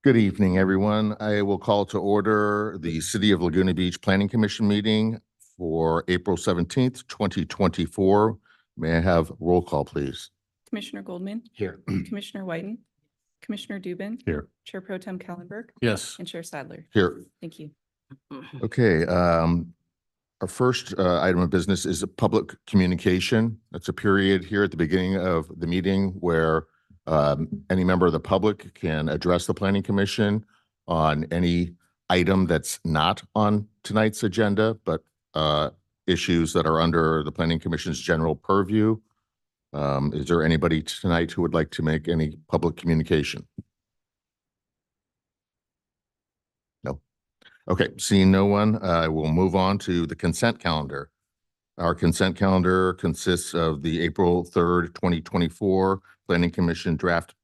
Good evening, everyone. I will call to order the City of Laguna Beach Planning Commission meeting for April 17th, 2024. May I have roll call, please? Commissioner Goldman? Here. Commissioner Whiten? Commissioner Dubin? Here. Chair Pro Tem Kallenberg? Yes. And Chair Sadler? Here. Thank you. Okay. Our first item of business is a public communication. That's a period here at the beginning of the meeting where any member of the public can address the Planning Commission on any item that's not on tonight's agenda, but issues that are under the Planning Commission's general purview. Is there anybody tonight who would like to make any public communication? No. Okay, seeing no one, I will move on to the consent calendar. Our consent calendar consists of the April 3rd, 2024 Planning Commission draft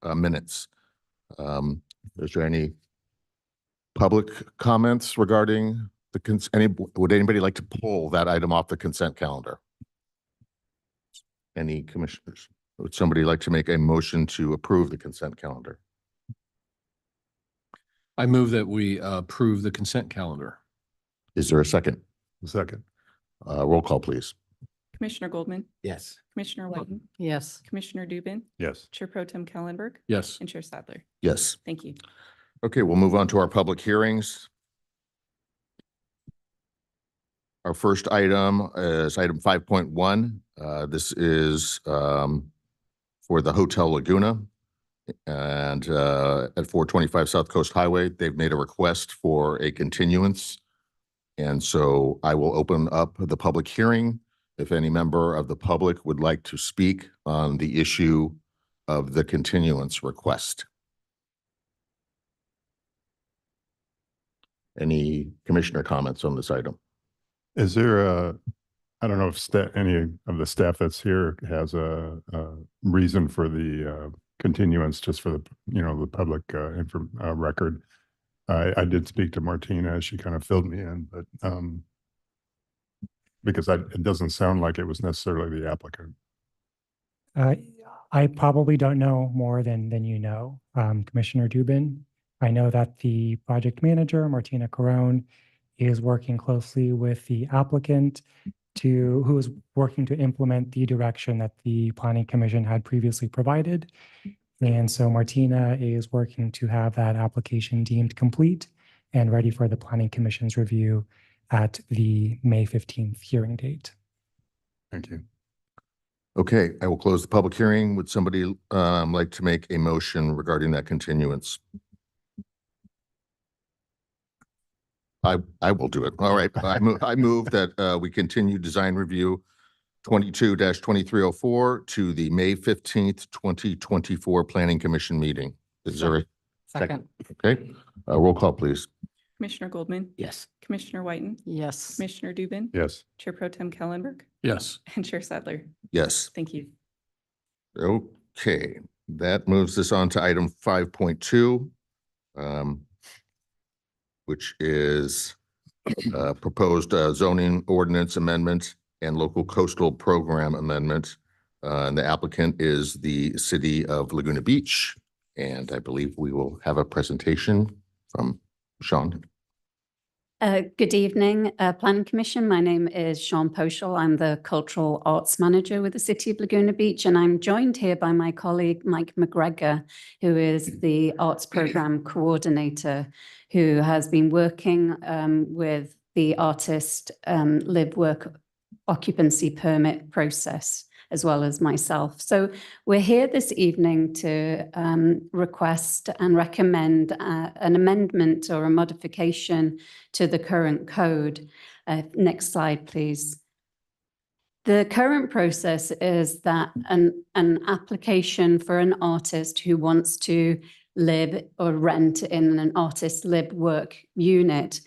minutes. Is there any public comments regarding the would anybody like to pull that item off the consent calendar? Any commissioners? Would somebody like to make a motion to approve the consent calendar? I move that we approve the consent calendar. Is there a second? Second. Roll call, please. Commissioner Goldman? Yes. Commissioner Whiten? Yes. Commissioner Dubin? Yes. Chair Pro Tem Kallenberg? Yes. And Chair Sadler? Yes. Thank you. Okay, we'll move on to our public hearings. Our first item is item 5.1. This is for the Hotel Laguna and at 425 South Coast Highway. They've made a request for a continuance. And so I will open up the public hearing. If any member of the public would like to speak on the issue of the continuance request. Any commissioner comments on this item? Is there I don't know if any of the staff that's here has a reason for the continuance, just for the, the public record. I did speak to Martina. She kind of filled me in, but because it doesn't sound like it was necessarily the applicant. I probably don't know more than you know, Commissioner Dubin. I know that the project manager, Martina Carone, is working closely with the applicant who is working to implement the direction that the Planning Commission had previously provided. And so Martina is working to have that application deemed complete and ready for the Planning Commission's review at the May 15th hearing date. Thank you. Okay, I will close the public hearing. Would somebody like to make a motion regarding that continuance? I will do it. All right. I move that we continue design review 22-2304 to the May 15th, 2024 Planning Commission meeting. Is there a Second. okay? Roll call, please. Commissioner Goldman? Yes. Commissioner Whiten? Yes. Commissioner Dubin? Yes. Chair Pro Tem Kallenberg? Yes. And Chair Sadler? Yes. Thank you. Okay, that moves us on to item 5.2, which is proposed zoning ordinance amendment and local coastal program amendment. And the applicant is the City of Laguna Beach. And I believe we will have a presentation from Sean. Good evening, Planning Commission. My name is Sean Poschel. I'm the Cultural Arts Manager with the City of Laguna Beach, and I'm joined here by my colleague, Mike McGregor, who is the Arts Program Coordinator, who has been working with the artist live work occupancy permit process, as well as myself. So we're here this evening to request and recommend an amendment or a modification to the current code. Next slide, please. The current process is that an application for an artist who wants to live or rent in an artist live work unit,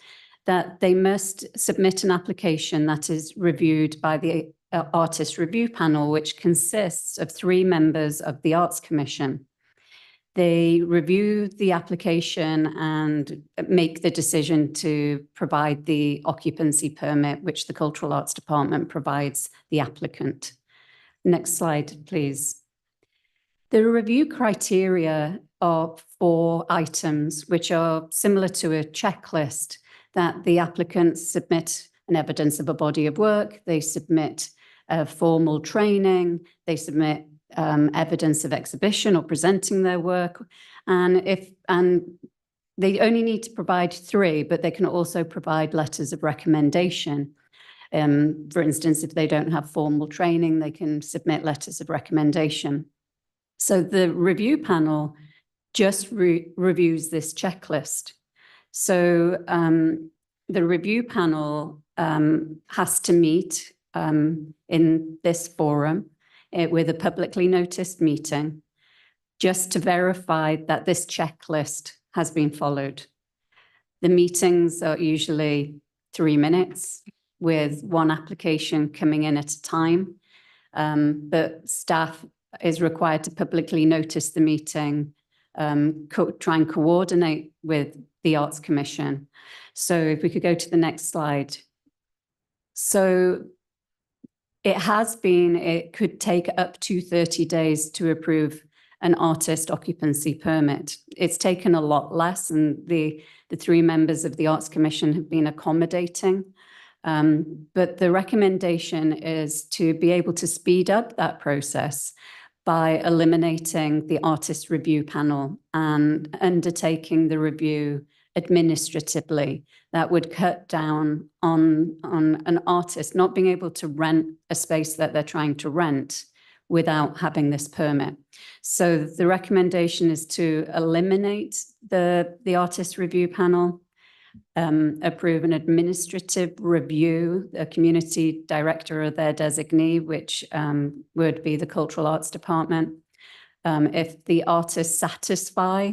that they must submit an application that is reviewed by the Artist Review Panel, which consists of 3 members of the Arts Commission. They review the application and make the decision to provide the occupancy permit, which the Cultural Arts Department provides the applicant. Next slide, please. The review criteria are 4 items, which are similar to a checklist that the applicants submit an evidence of a body of work, they submit formal training, they submit evidence of exhibition or presenting their work. And they only need to provide 3, but they can also provide letters of recommendation. For instance, if they don't have formal training, they can submit letters of recommendation. So the review panel just reviews this checklist. So the review panel has to meet in this forum with a publicly noticed meeting just to verify that this checklist has been followed. The meetings are usually 3 minutes with 1 application coming in at a time, but staff is required to publicly notice the meeting, try and coordinate with the Arts Commission. So if we could go to the next slide. So it could take up to 30 days to approve an artist occupancy permit. It's taken a lot less, and the 3 members of the Arts Commission have been accommodating. But the recommendation is to be able to speed up that process by eliminating the artist review panel and undertaking the review administratively. That would cut down on an artist not being able to rent a space that they're trying to rent without having this permit. So the recommendation is to eliminate the artist review panel, approve an administrative review, a community director or their designee, which would be the Cultural Arts Department. If the artists satisfy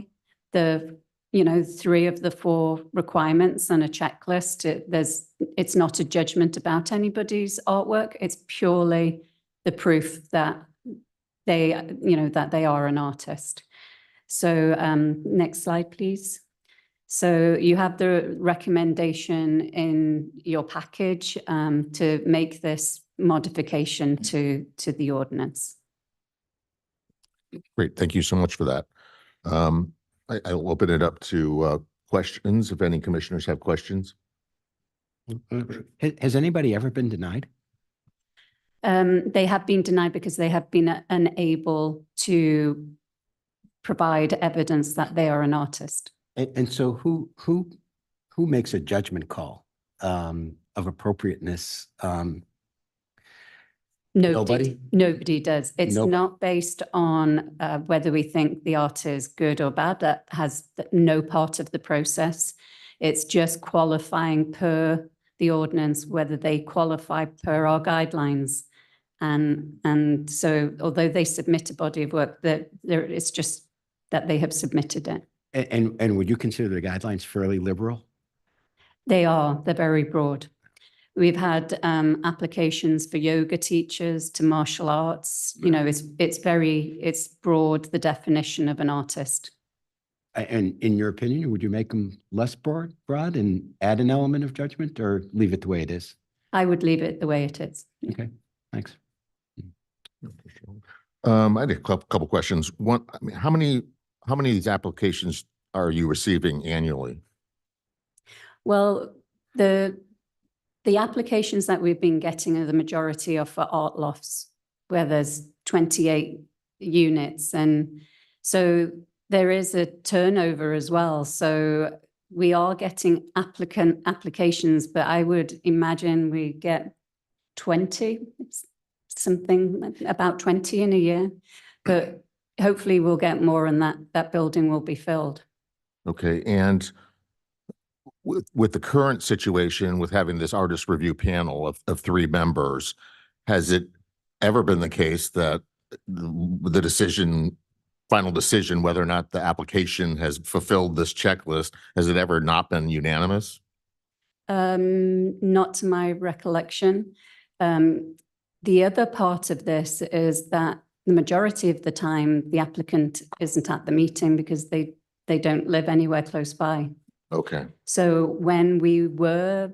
the 3 of the 4 requirements on a checklist, it's not a judgment about anybody's artwork. It's purely the proof that they are an artist. So next slide, please. So you have the recommendation in your package to make this modification to the ordinance. Great. Thank you so much for that. I'll open it up to questions if any commissioners have questions. Has anybody ever been denied? They have been denied because they have been unable to provide evidence that they are an artist. And so who makes a judgment call of appropriateness? Nobody does. It's Nobody. not based on whether we think the art is good or bad. That has no part of the process. It's just qualifying per the ordinance, whether they qualify per our guidelines. And so although they submit a body of work, it's just that they have submitted it. And would you consider the guidelines fairly liberal? They're very broad. We've had applications for yoga teachers to martial arts. It's broad, the definition of an artist. And in your opinion, would you make them less broad and add an element of judgment, or leave it the way it is? I would leave it the way it is. Okay, thanks. I had a couple questions. One, how many of these applications are you receiving annually? Well, the applications that we've been getting are the majority are for art lofts, where there's 28 units. And so there is a turnover as well. So we are getting applications, but I would imagine we get 20, something about 20 in a year. But hopefully we'll get more and that building will be filled. Okay, and with the current situation, with having this artist review panel of 3 members, has it ever been the case that the final decision, whether or not the application has fulfilled this checklist, has it ever not been unanimous? Not to my recollection. The other part of this is that the majority of the time, the applicant isn't at the meeting because they don't live anywhere close by. Okay. So when we were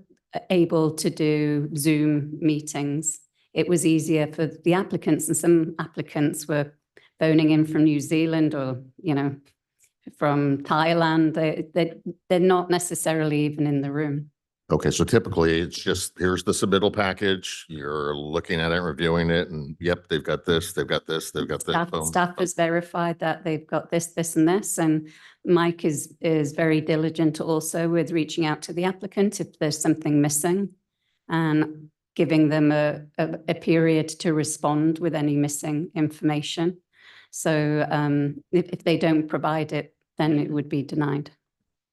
able to do Zoom meetings, it was easier for the applicants, and some applicants were phoning in from New Zealand or, from Thailand. They're not necessarily even in the room. Okay, so typically it's just, here's the submittal package, you're looking at it, reviewing it, and yep, they've got this, they've got this, they've got this. boom. Staff has verified that they've got this, this, and this, and Mike is very diligent also with reaching out to the applicant if there's something missing and giving them a period to respond with any missing information. So if they don't provide it, then it would be denied.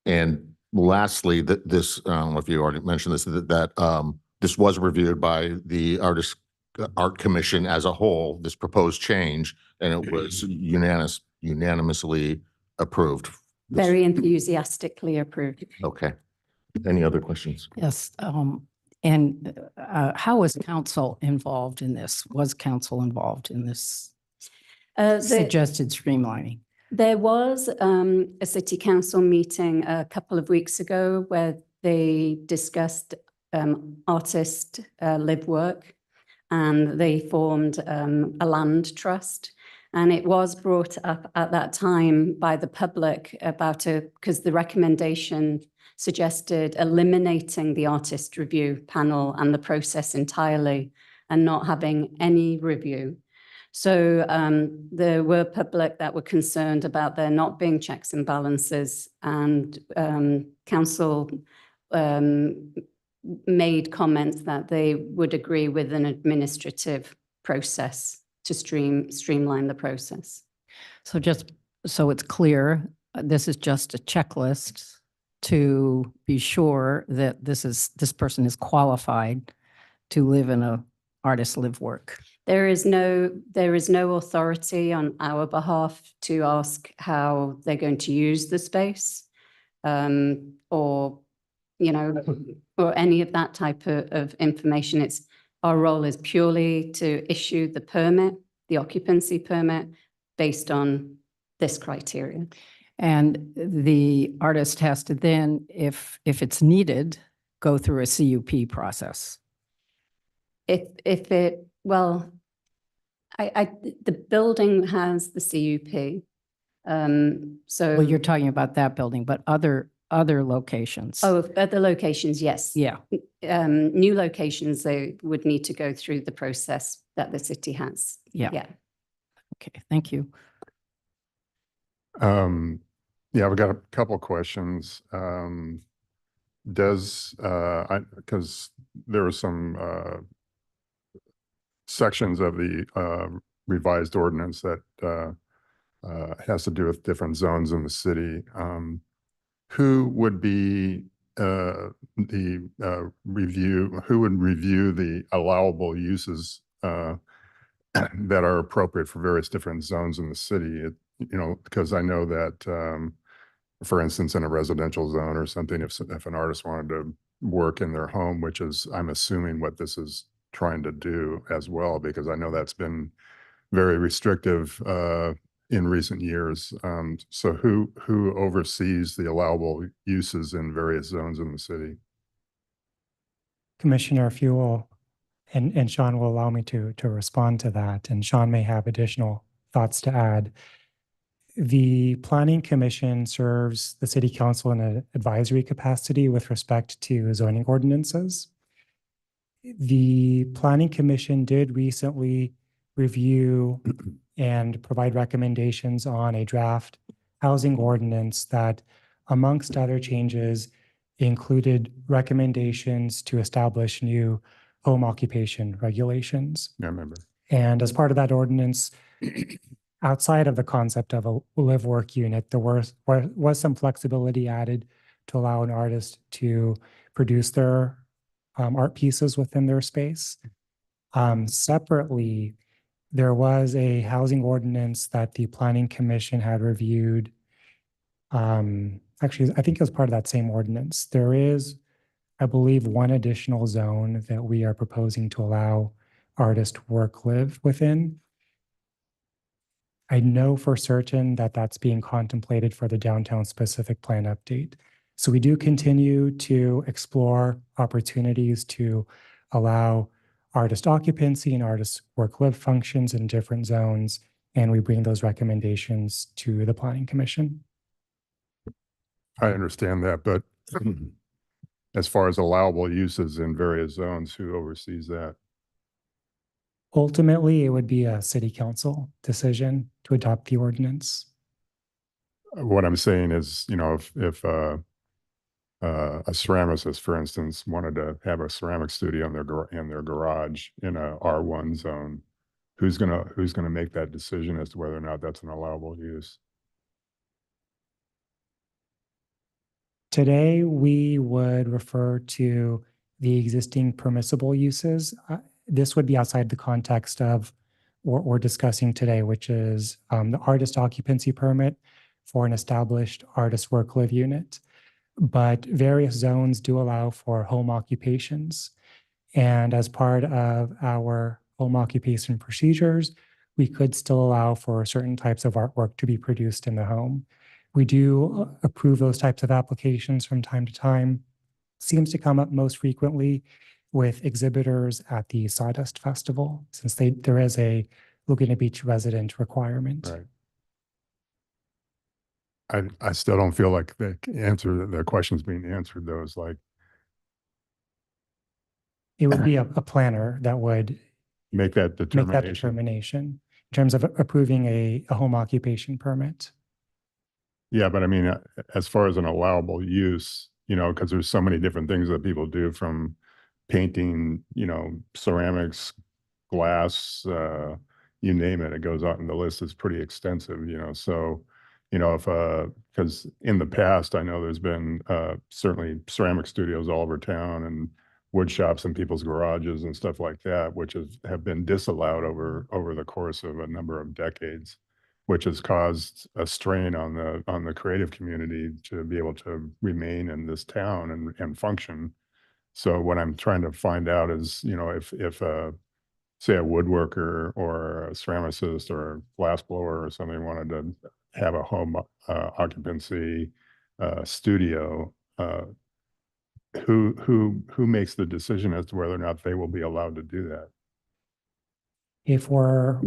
And lastly, this, I don't know if you already mentioned this, that this was reviewed by the Art Commission as a whole, this proposed change, and it was unanimously approved. Very enthusiastically approved. Okay. Any other questions? Yes, and how was council involved in this? Was council involved in this suggested streamlining? There was a city council meeting a couple of weeks ago where they discussed artist live work, and they formed a land trust. And it was brought up at that time by the public because the recommendation suggested eliminating the artist review panel and the process entirely and not having any review. So there were public that were concerned about there not being checks and balances, and council made comments that they would agree with an administrative process to streamline the process. So just so it's clear, this is just a checklist to be sure that this person is qualified to live in a artist live work. There is no authority on our behalf to ask how they're going to use the space, or any of that type of information. Our role is purely to issue the permit, the occupancy permit, based on this criteria. And the artist has to then, if it's needed, go through a CUP process. The building has the CUP. So. Well, you're talking about that building, but other locations. Oh, other locations, yes. Yeah. New locations, they would need to go through the process that the city has. Yeah. Yeah. Okay, thank you. Yeah, I've got a couple of questions. Because there were some sections of the revised ordinance that has to do with different zones in the city. Who would be who would review the allowable uses that are appropriate for various different zones in the city? Because I know that, for instance, in a residential zone or something, if an artist wanted to work in their home, which is, I'm assuming, what this is trying to do as well, because I know that's been very restrictive in recent years. So who oversees the allowable uses in various zones in the city? Commissioner, if you will, and Sean will allow me to respond to that, and Sean may have additional thoughts to add. The Planning Commission serves the City Council in an advisory capacity with respect to zoning ordinances. The Planning Commission did recently review and provide recommendations on a draft housing ordinance that, amongst other changes, included recommendations to establish new home occupation regulations. I remember. And as part of that ordinance, outside of the concept of a live-work unit, there was some flexibility added to allow an artist to produce their art pieces within their space. Separately, there was a housing ordinance that the Planning Commission had reviewed. Actually, I think it was part of that same ordinance. There is, I believe, one additional zone that we are proposing to allow artists live within. I know for certain that that's being contemplated for the downtown specific plan update. So we do continue to explore opportunities to allow artist occupancy and artist work-live functions in different zones and we bring those recommendations to the Planning Commission. I understand that, but as far as allowable uses in various zones, who oversees that? Ultimately, it would be a city council decision to adopt the ordinance. What I'm saying is, if a ceramicist, for instance, wanted to have a ceramic studio in their garage in a R1 zone, who's gonna make that decision as to whether or not that's an allowable use? Today, we would refer to the existing permissible uses. This would be outside the context of what we're discussing today, which is the artist occupancy permit for an established artist work-live unit. But various zones do allow for home occupations. And as part of our home occupation procedures, we could still allow for certain types of artwork to be produced in the home. We do approve those types of applications from time to time. Seems to come up most frequently with exhibitors at the Sawdust Festival, since there is a Laguna Beach resident requirement. Right. I still don't feel like the question's being answered though. Is like, It would be a planner that would make that make that determination. determination in terms of approving a home occupation permit. Yeah, but I mean, as far as an allowable use, because there's so many different things that people do, from painting, ceramics, glass, you name it, it goes out, and the list is pretty extensive, so, because in the past, I know there's been certainly ceramic studios all over town and wood shops in people's garages and stuff like that, which have been disallowed over the course of a number of decades, which has caused a strain on the creative community to be able to remain in this town and function. So what I'm trying to find out is, if say a woodworker or a ceramicist or a glass blower or something wanted to have a home occupancy studio, who makes the decision as to whether or not they will be allowed to do that? If we're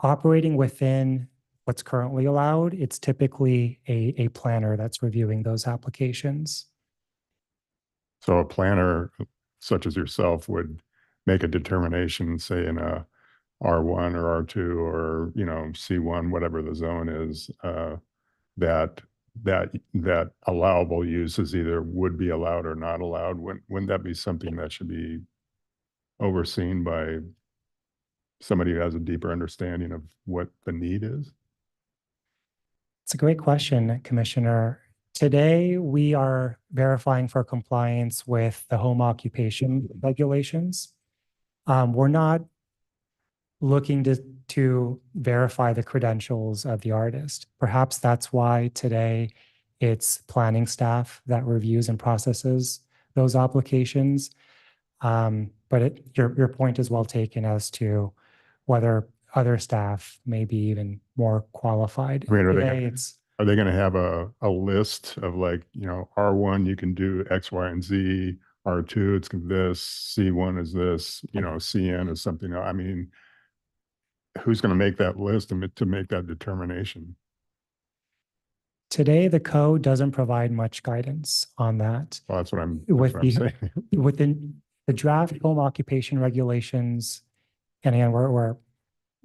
operating within what's currently allowed, it's typically a planner that's reviewing those applications. So a planner such as yourself would make a determination, say in a R1 or R2 or, C1, whatever the zone is, that allowable use is either would be allowed or not allowed. Wouldn't that be something that should be overseen by somebody who has a deeper understanding of what the need is? It's a great question, Commissioner. Today, we are verifying for compliance with the home occupation regulations. We're not looking to verify the credentials of the artist. Perhaps that's why today it's planning staff that reviews and processes those applications. But your point is well taken as to whether other staff may be even more qualified. I mean, Today, are they going to have a list of like, R1, you can do X, Y, and Z, R2, it's this, C1 is this, CN is something. I mean, who's going to make that list to make that determination? Today, the code doesn't provide much guidance on that. Well, that's what I'm With saying. Within the draft home occupation regulations, and again, we're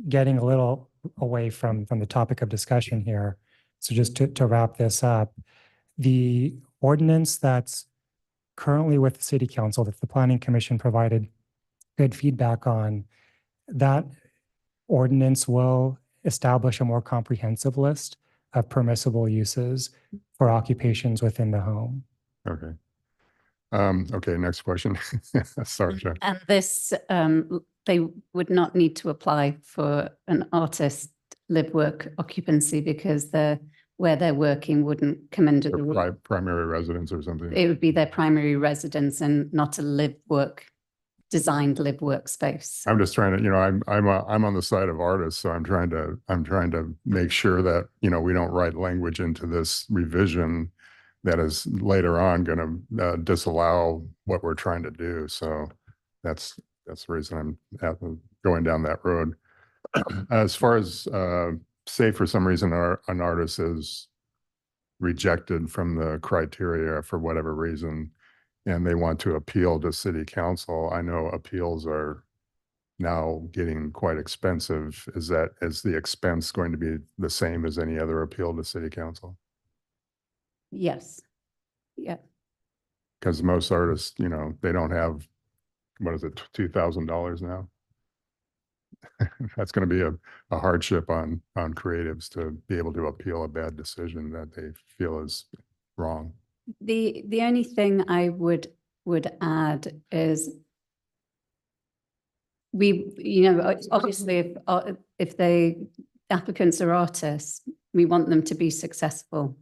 getting a little away from the topic of discussion here. So just to wrap this up, the ordinance that's currently with the City Council that the Planning Commission provided good feedback on, that ordinance will establish a more comprehensive list of permissible uses for occupations within the home. Okay. Okay, next question. Sorry, Joe. And this, they would not need to apply for an artist live work occupancy because where they're working wouldn't come under the Primary residence or something. it would be their primary residence and not a designed live work space. I'm just trying to, I'm on the side of artists, so I'm trying to make sure that, we don't write language into this revision that is later on going to disallow what we're trying to do. So that's the reason I'm going down that road. As far as say for some reason an artist is rejected from the criteria for whatever reason, and they want to appeal to city council, I know appeals are now getting quite expensive. Is the expense going to be the same as any other appeal to city council? Yes. Yeah. Because most artists, you know, they don't have, what is it, $2,000 now? That's going to be a hardship on creatives to be able to appeal a bad decision that they feel is wrong. The only thing I would add is obviously if the applicants are artists, we want them to be successful.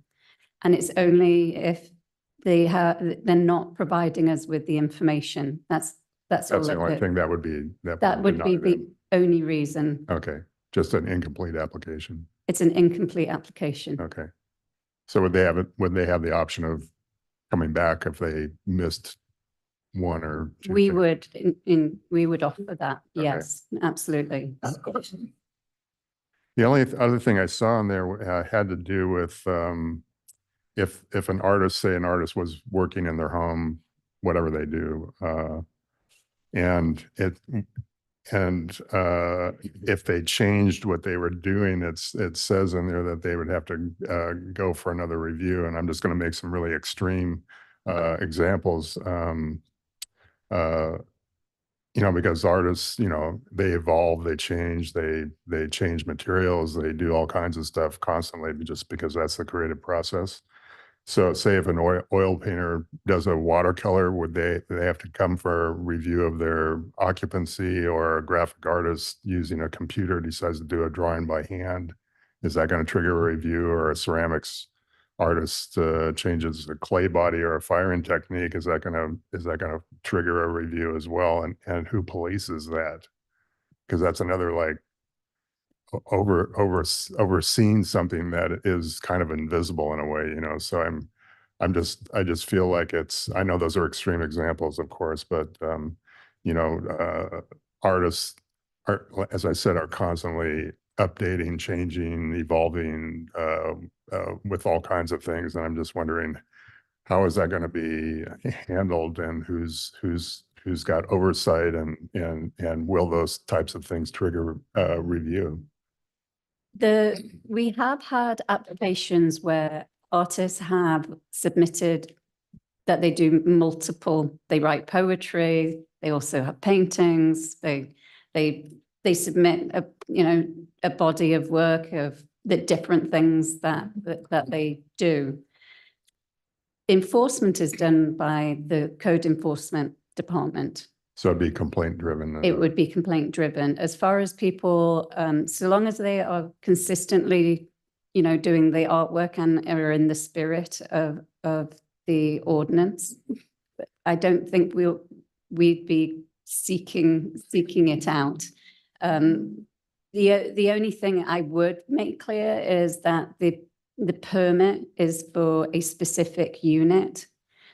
And it's only if they're not providing us with the information. That's all. That's the only thing that would be. That would be the only reason. Okay, just an incomplete application. It's an incomplete application. Okay. So would they have the option of coming back if they missed one or two? We things? we would offer that. Okay. Yes, absolutely. The only other thing I saw in there had to do with if an artist, say an artist was working in their home, whatever they do, and if they changed what they were doing, it says in there that they would have to go for another review. And I'm just going to make some really extreme examples. You know, because artists, you know, they evolve, they change, they change materials, they do all kinds of stuff constantly just because that's the creative process. So say if an oil painter does a watercolor, would they have to come for a review of their occupancy, or a graphic artist using a computer decides to do a drawing by hand? Is that going to trigger a review? Or a ceramics artist changes a clay body or a firing technique, is that going to trigger a review as well? And who polices that? Because that's another, like, overseeing something that is kind of invisible in a way, you know. So I just feel like I know those are extreme examples, of course, but you know, artists are, as I said, are constantly updating, changing, evolving with all kinds of things. And I'm just wondering, how is that going to be handled, and who's got oversight, and will those types of things trigger review? We have had applications where artists have submitted that they do they write poetry, they also have paintings, they submit a body of work of the different things that they do. Enforcement is done by the code enforcement department. So it'd be complaint driven. It would be complaint driven. As far as people, so long as they are consistently, doing the artwork and are in the spirit of the ordinance, I don't think we'd be seeking it out. The only thing I would make clear is that the permit is for a specific unit.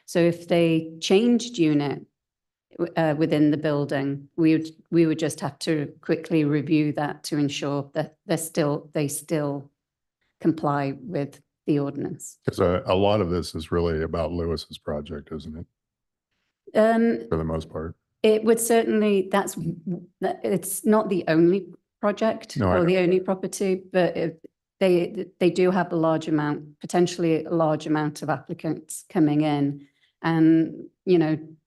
So if they changed unit within the building, we would just have to quickly review that to ensure that they still comply with the ordinance. Because a lot of this is really about Lewis's project, isn't it? For the most part. It would certainly, it's not the only project or the only property, but they do have potentially a large amount of applicants coming in. And,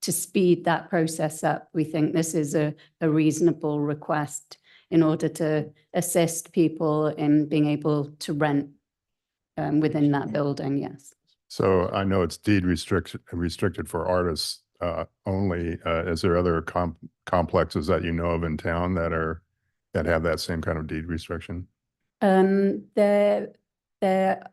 to speed that process up, we think this is a reasonable request in order to assist people in being able to rent within that building, yes. So I know it's deed restricted for artists only. Is there other complexes that you know of in town that have that same kind of deed restriction? There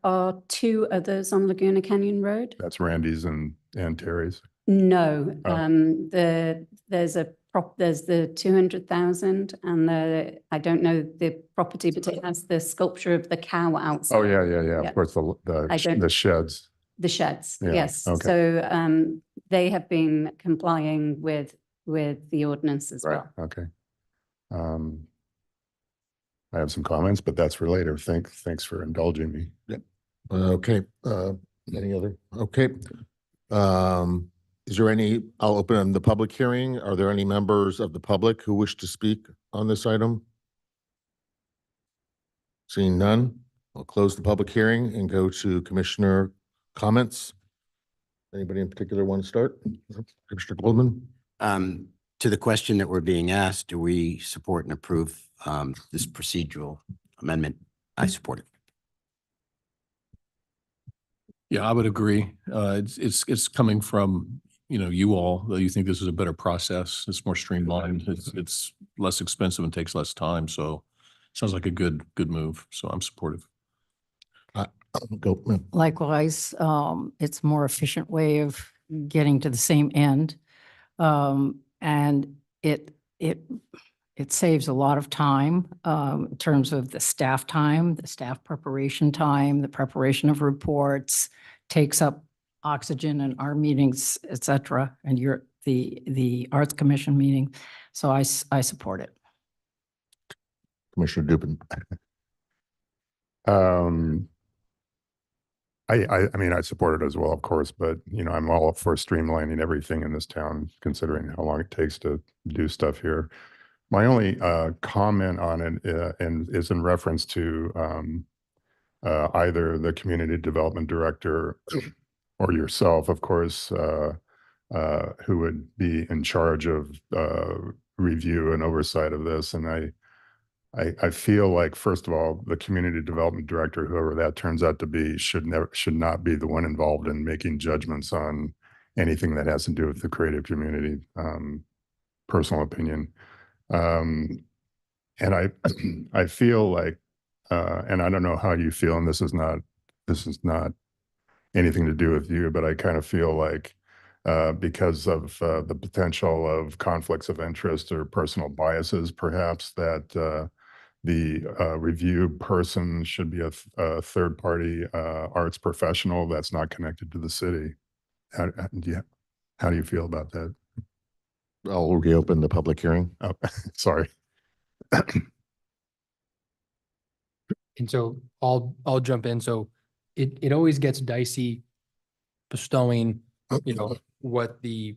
are two others on Laguna Canyon Road. That's Randy's and Terry's? No, Oh. there's the 200,000 and I don't know the property, but it has the sculpture of the cow outside. Oh, yeah. Yeah. Of course, the sheds. The sheds, Yeah, yes. okay. So they have been complying with the ordinance as Right, well. okay. I have some comments, but that's for later. Thanks for indulging me. Okay, any other? Okay. Is there any, I'll open the public hearing. Are there any members of the public who wish to speak on this item? Seeing none, I'll close the public hearing and go to commissioner comments. Anybody in particular want to start? Commissioner Goldman? To the question that we're being asked, do we support and approve this procedural amendment? I support it. Yeah, I would agree. It's coming from, you all, that you think this is a better process. It's more streamlined. It's less expensive and takes less time. So sounds like a good move. So I'm supportive. Go. Likewise, it's a more efficient way of getting to the same end. And it saves a lot of time in terms of the staff time, the staff preparation time, the preparation of reports, takes up oxygen in our meetings, et cetera, and the Arts Commission meeting. So I support it. Commissioner Dubin. I mean, I support it as well, of course, but I'm all for streamlining everything in this town, considering how long it takes to do stuff here. My only comment on it and is in reference to either the community development director or yourself, of course, who would be in charge of review and oversight of this. And I feel like, first of all, the community development director, whoever that turns out to be, should not be the one involved in making judgments on anything that has to do with the creative community. Personal opinion. And I feel like, and I don't know how you feel, and this is not anything to do with you, but I kind of feel like because of the potential of conflicts of interest or personal biases, perhaps, that the review person should be a third-party arts professional that's not connected to the city. How do you feel about that? I'll reopen the public hearing. Oh, sorry. And so I'll jump in. So it always gets dicey bestowing, what the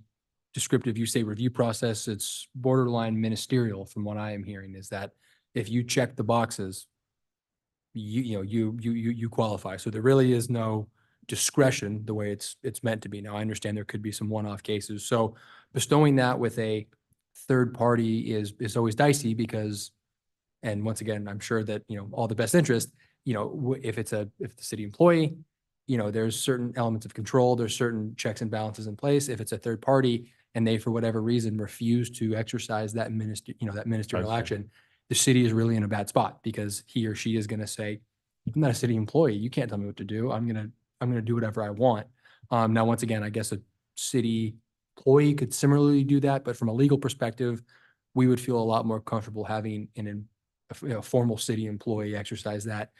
descriptive use review process, it's borderline ministerial from what I am hearing, is that if you check the boxes, you qualify. So there really is no discretion the way it's meant to be. Now, I understand there could be some one-off cases. So bestowing that with a third party is always dicey because, and once again, I'm sure that, all the best interest, if the city employee, there's certain elements of control, there's certain checks and balances in place. If it's a third party and they, for whatever reason, refuse to exercise that ministerial action, the city is really in a bad spot because he or she is going to say, I'm not a city employee. You can't tell me what to do. I'm going to do whatever I want. Now, once again, I guess a city employee could similarly do that, but from a legal perspective, we would feel a lot more comfortable having a formal city employee exercise that.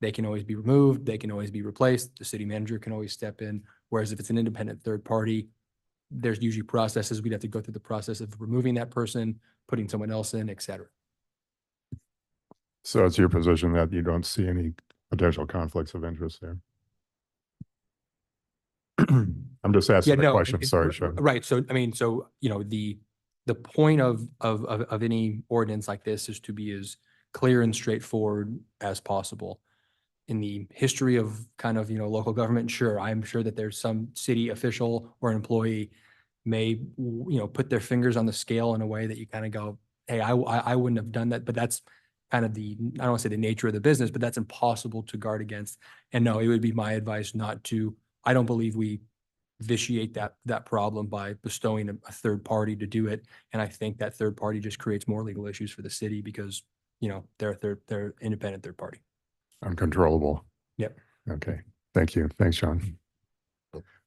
They can always be removed. They can always be replaced. The city manager can always step in. Whereas if it's an independent third party, there's usually processes. We'd have to go through the process of removing that person, putting someone else in, et cetera. So it's your position that you don't see any potential conflicts of interest there? I'm just asking the question. Sorry, Sean. Right. So, I mean, the point of any ordinance like this is to be as clear and straightforward as possible. In the history of kind of, local government, sure, I'm sure that there's some city official or employee may, put their fingers on the scale in a way that you kind of go, hey, I wouldn't have done that. But that's kind of I don't want to say the nature of the business, but that's impossible to guard against. And no, it would be my advice not to. I don't believe we vitiate that problem by bestowing a third party to do it. And I think that third party just creates more legal issues for the city because, they're independent third party. Uncontrollable. Yep. Okay. Thank you. Thanks, Sean.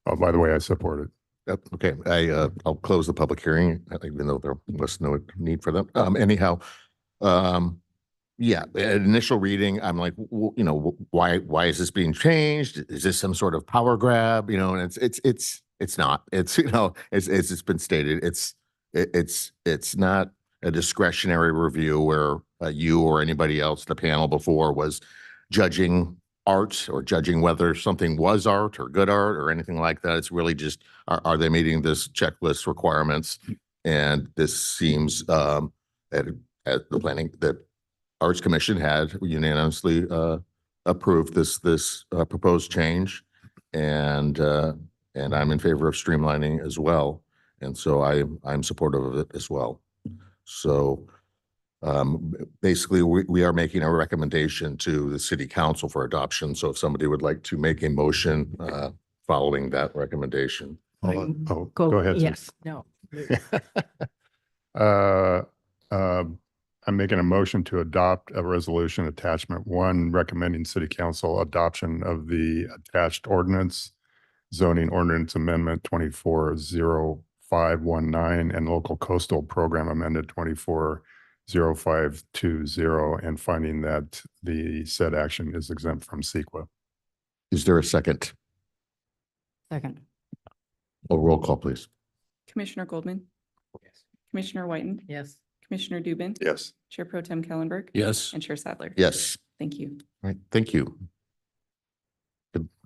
Oh, by the way, I support it. Yep. Okay. I'll close the public hearing, even though there was no need for them. Anyhow, yeah, at initial reading, I'm like, why is this being changed? Is this some sort of power grab? And it's not. It's it's been stated. It's not. a discretionary review where you or anybody else, the panel before, was judging art or judging whether something was art or good art or anything like that. It's really just, are they meeting this checklist requirements? And this seems at the planning, that Arts Commission had unanimously approved this proposed change. And I'm in favor of streamlining as well. And so I'm supportive of it as well. So basically, we are making a recommendation to the city council for adoption. So if somebody would like to make a motion following that recommendation. Go ahead. Susan. Yes, no. I'm making a motion to adopt a resolution attachment 1 recommending city council adoption of the attached ordinance, zoning ordinance amendment 240519 and local coastal program amended 240520, and finding that the said action is exempt from CEQA. Is there a second? Second. A roll call, please. Commissioner Goldman, Yes. Commissioner Whiten, Yes. Commissioner Dubin, Yes. Chair Pro Tem Kellenberg, Yes. and Chair Sadler. Yes. Thank you. All right. Thank you.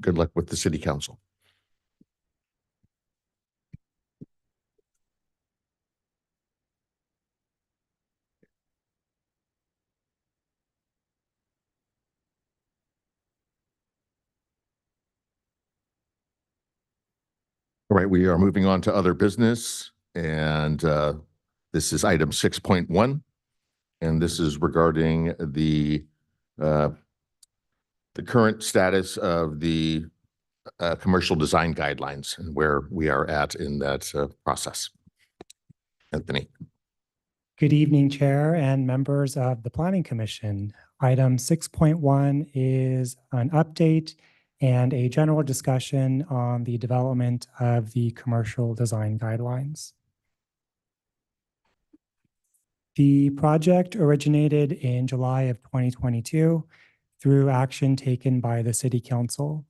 Good luck with the city council. All right, we are moving on to other business, and this is item 6.1, and this is regarding the current status of the commercial design guidelines and where we are at in that process. Anthony. Good evening, Chair and members of the Planning Commission. Item 6.1 is an update and a general discussion on the development of the commercial design guidelines. The project originated in July of 2022 through action taken by the City Council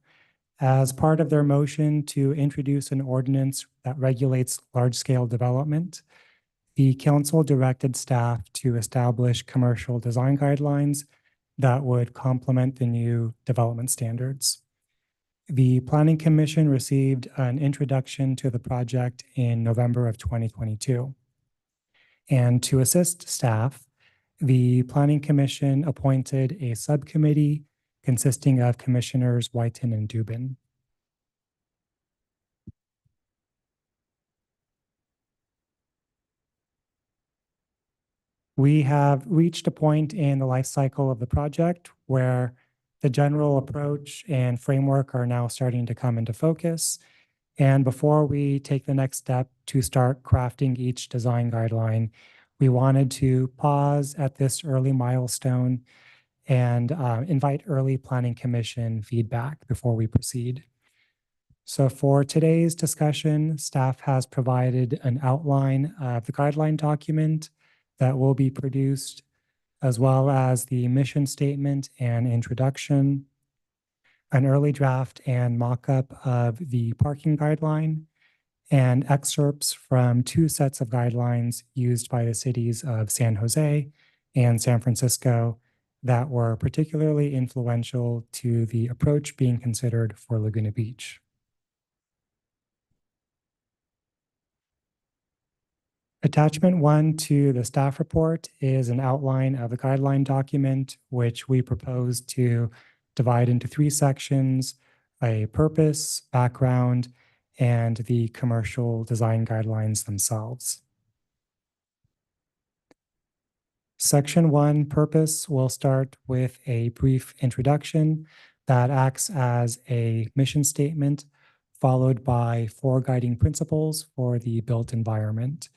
as part of their motion to introduce an ordinance that regulates large-scale development. The council directed staff to establish commercial design guidelines that would complement the new development standards. The Planning Commission received an introduction to the project in November of 2022. And to assist staff, the Planning Commission appointed a subcommittee consisting of Commissioners Whiten and Dubin. We have reached a point in the life cycle of the project where the general approach and framework are now starting to come into focus. And before we take the next step to start crafting each design guideline, we wanted to pause at this early milestone and invite early Planning Commission feedback before we proceed. So for today's discussion, staff has provided an outline of the guideline document that will be produced, as well as the mission statement and introduction, an early draft and mock-up of the parking guideline, and excerpts from 2 sets of guidelines used by the cities of San Jose and San Francisco that were particularly influential to the approach being considered for Laguna Beach. Attachment 1 to the staff report is an outline of the guideline document, which we propose to divide into 3 sections: a purpose, background, and the commercial design guidelines themselves. Section 1, purpose, will start with a brief introduction that acts as a mission statement, followed by 4 guiding principles for the built environment.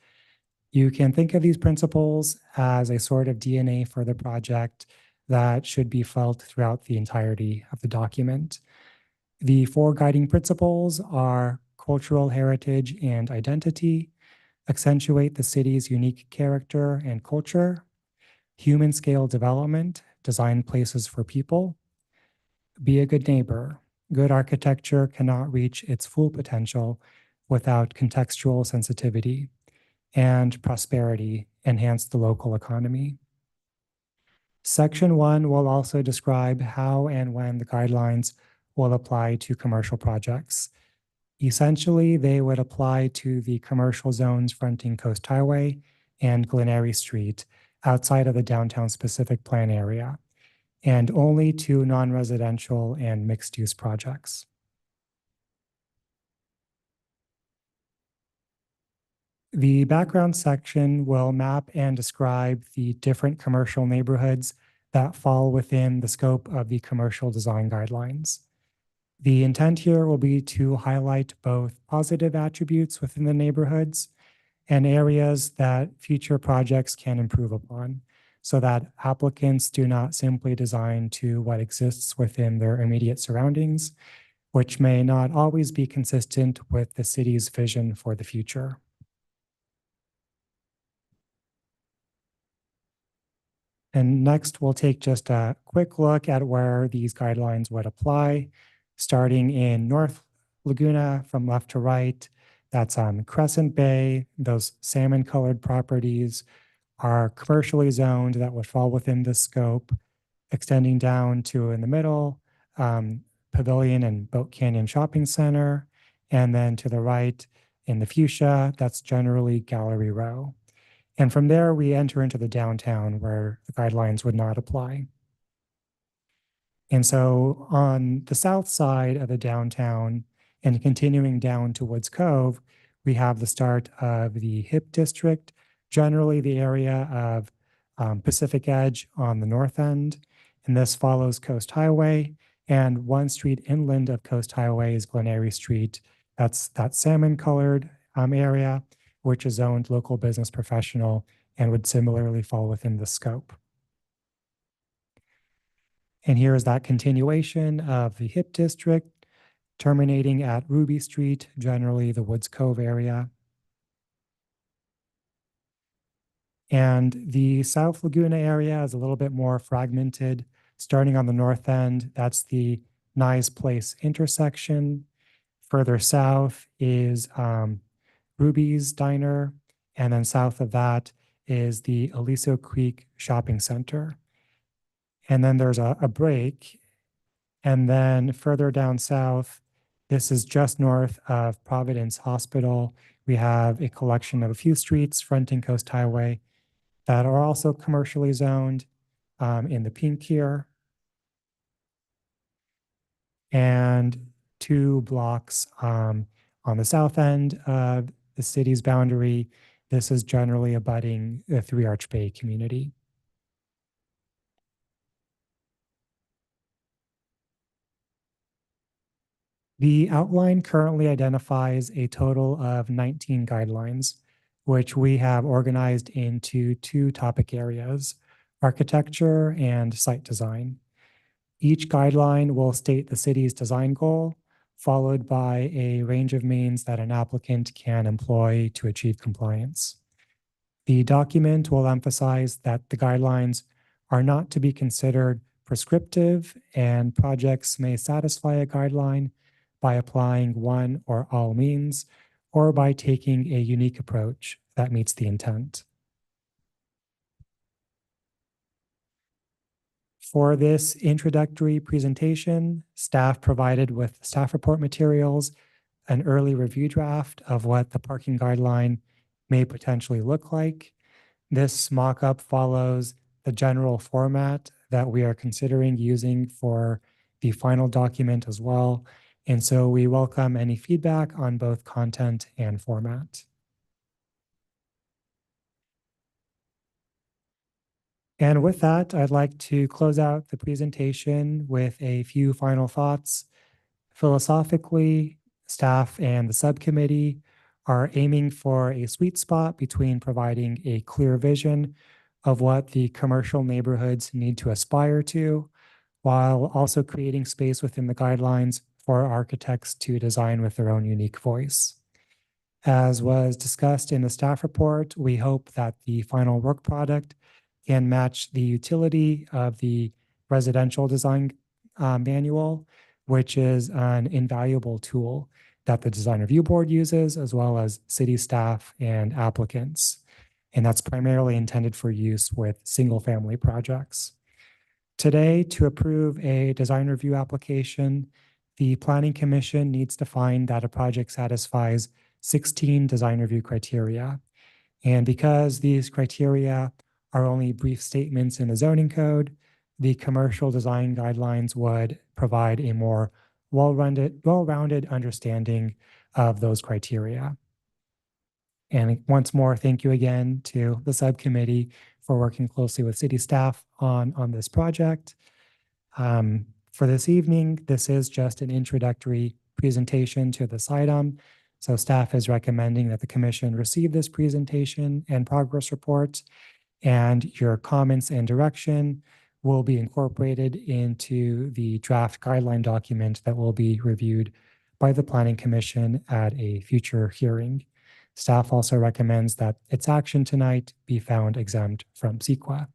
You can think of these principles as a sort of DNA for the project that should be felt throughout the entirety of the document. The 4 guiding principles are cultural heritage and identity, accentuate the city's unique character and culture, human scale development, design places for people, be a good neighbor. Good architecture cannot reach its full potential without contextual sensitivity, and prosperity, enhance the local economy. Section 1 will also describe how and when the guidelines will apply to commercial projects. Essentially, they would apply to the commercial zones fronting Coast Highway and Glenary Street outside of the downtown specific plan area, and only to non-residential and mixed-use projects. The background section will map and describe the different commercial neighborhoods that fall within the scope of the commercial design guidelines. The intent here will be to highlight both positive attributes within the neighborhoods and areas that future projects can improve upon, so that applicants do not simply design to what exists within their immediate surroundings, which may not always be consistent with the city's vision for the future. And next, we'll take just a quick look at where these guidelines would apply, starting in North Laguna from left to right. That's on Crescent Bay. Those salmon-colored properties are commercially zoned that would fall within this scope, extending down to, in the middle, Pavilion and Boat Canyon Shopping Center. And then to the right in the fuchsia, that's generally Gallery Row. And from there, we enter into the downtown where the guidelines would not apply. And so on the south side of the downtown and continuing down to Woods Cove, we have the start of the HIP district, generally the area of Pacific Edge on the north end. And this follows Coast Highway. And one street inland of Coast Highway is Glenary Street. That's that salmon-colored area, which is zoned local business professional and would similarly fall within the scope. And here is that continuation of the HIP district, terminating at Ruby Street, generally the Woods Cove area. And the South Laguna area is a little bit more fragmented. Starting on the north end, that's the Nye Place intersection. Further south is Ruby's Diner, and then south of that is the Aliso Creek Shopping Center. And then there's a break, and then further down south, this is just north of Providence Hospital. We have a collection of a few streets fronting Coast Highway that are also commercially zoned in the pink here. And 2 blocks on the south end of the city's boundary. This is generally abutting the Three Arch Bay community. The outline currently identifies a total of 19 guidelines, which we have organized into 2 topic areas, architecture and site design. Each guideline will state the city's design goal, followed by a range of means that an applicant can employ to achieve compliance. The document will emphasize that the guidelines are not to be considered prescriptive, and projects may satisfy a guideline by applying one or all means, or by taking a unique approach that meets the intent. For this introductory presentation, staff provided with staff report materials, an early review draft of what the parking guideline may potentially look like. This mock-up follows the general format that we are considering using for the final document as well. And so we welcome any feedback on both content and format. And with that, I'd like to close out the presentation with a few final thoughts. Philosophically, staff and the subcommittee are aiming for a sweet spot between providing a clear vision of what the commercial neighborhoods need to aspire to, while also creating space within the guidelines for architects to design with their own unique voice. As was discussed in the staff report, we hope that the final work product can match the utility of the residential design manual, which is an invaluable tool that the design review board uses, as well as city staff and applicants. and that's primarily intended for use with single-family projects. Today, to approve a design review application, the Planning Commission needs to find that a project satisfies 16 design review criteria. And because these criteria are only brief statements in the zoning code, the commercial design guidelines would provide a more well-rounded understanding of those criteria. And once more, thank you again to the subcommittee for working closely with city staff on this project. For this evening, this is just an introductory presentation to this item. So staff is recommending that the commission receive this presentation and progress report, and your comments and direction will be incorporated into the draft guideline document that will be reviewed by the Planning Commission at a future hearing. Staff also recommends that its action tonight be found exempt from CEQA.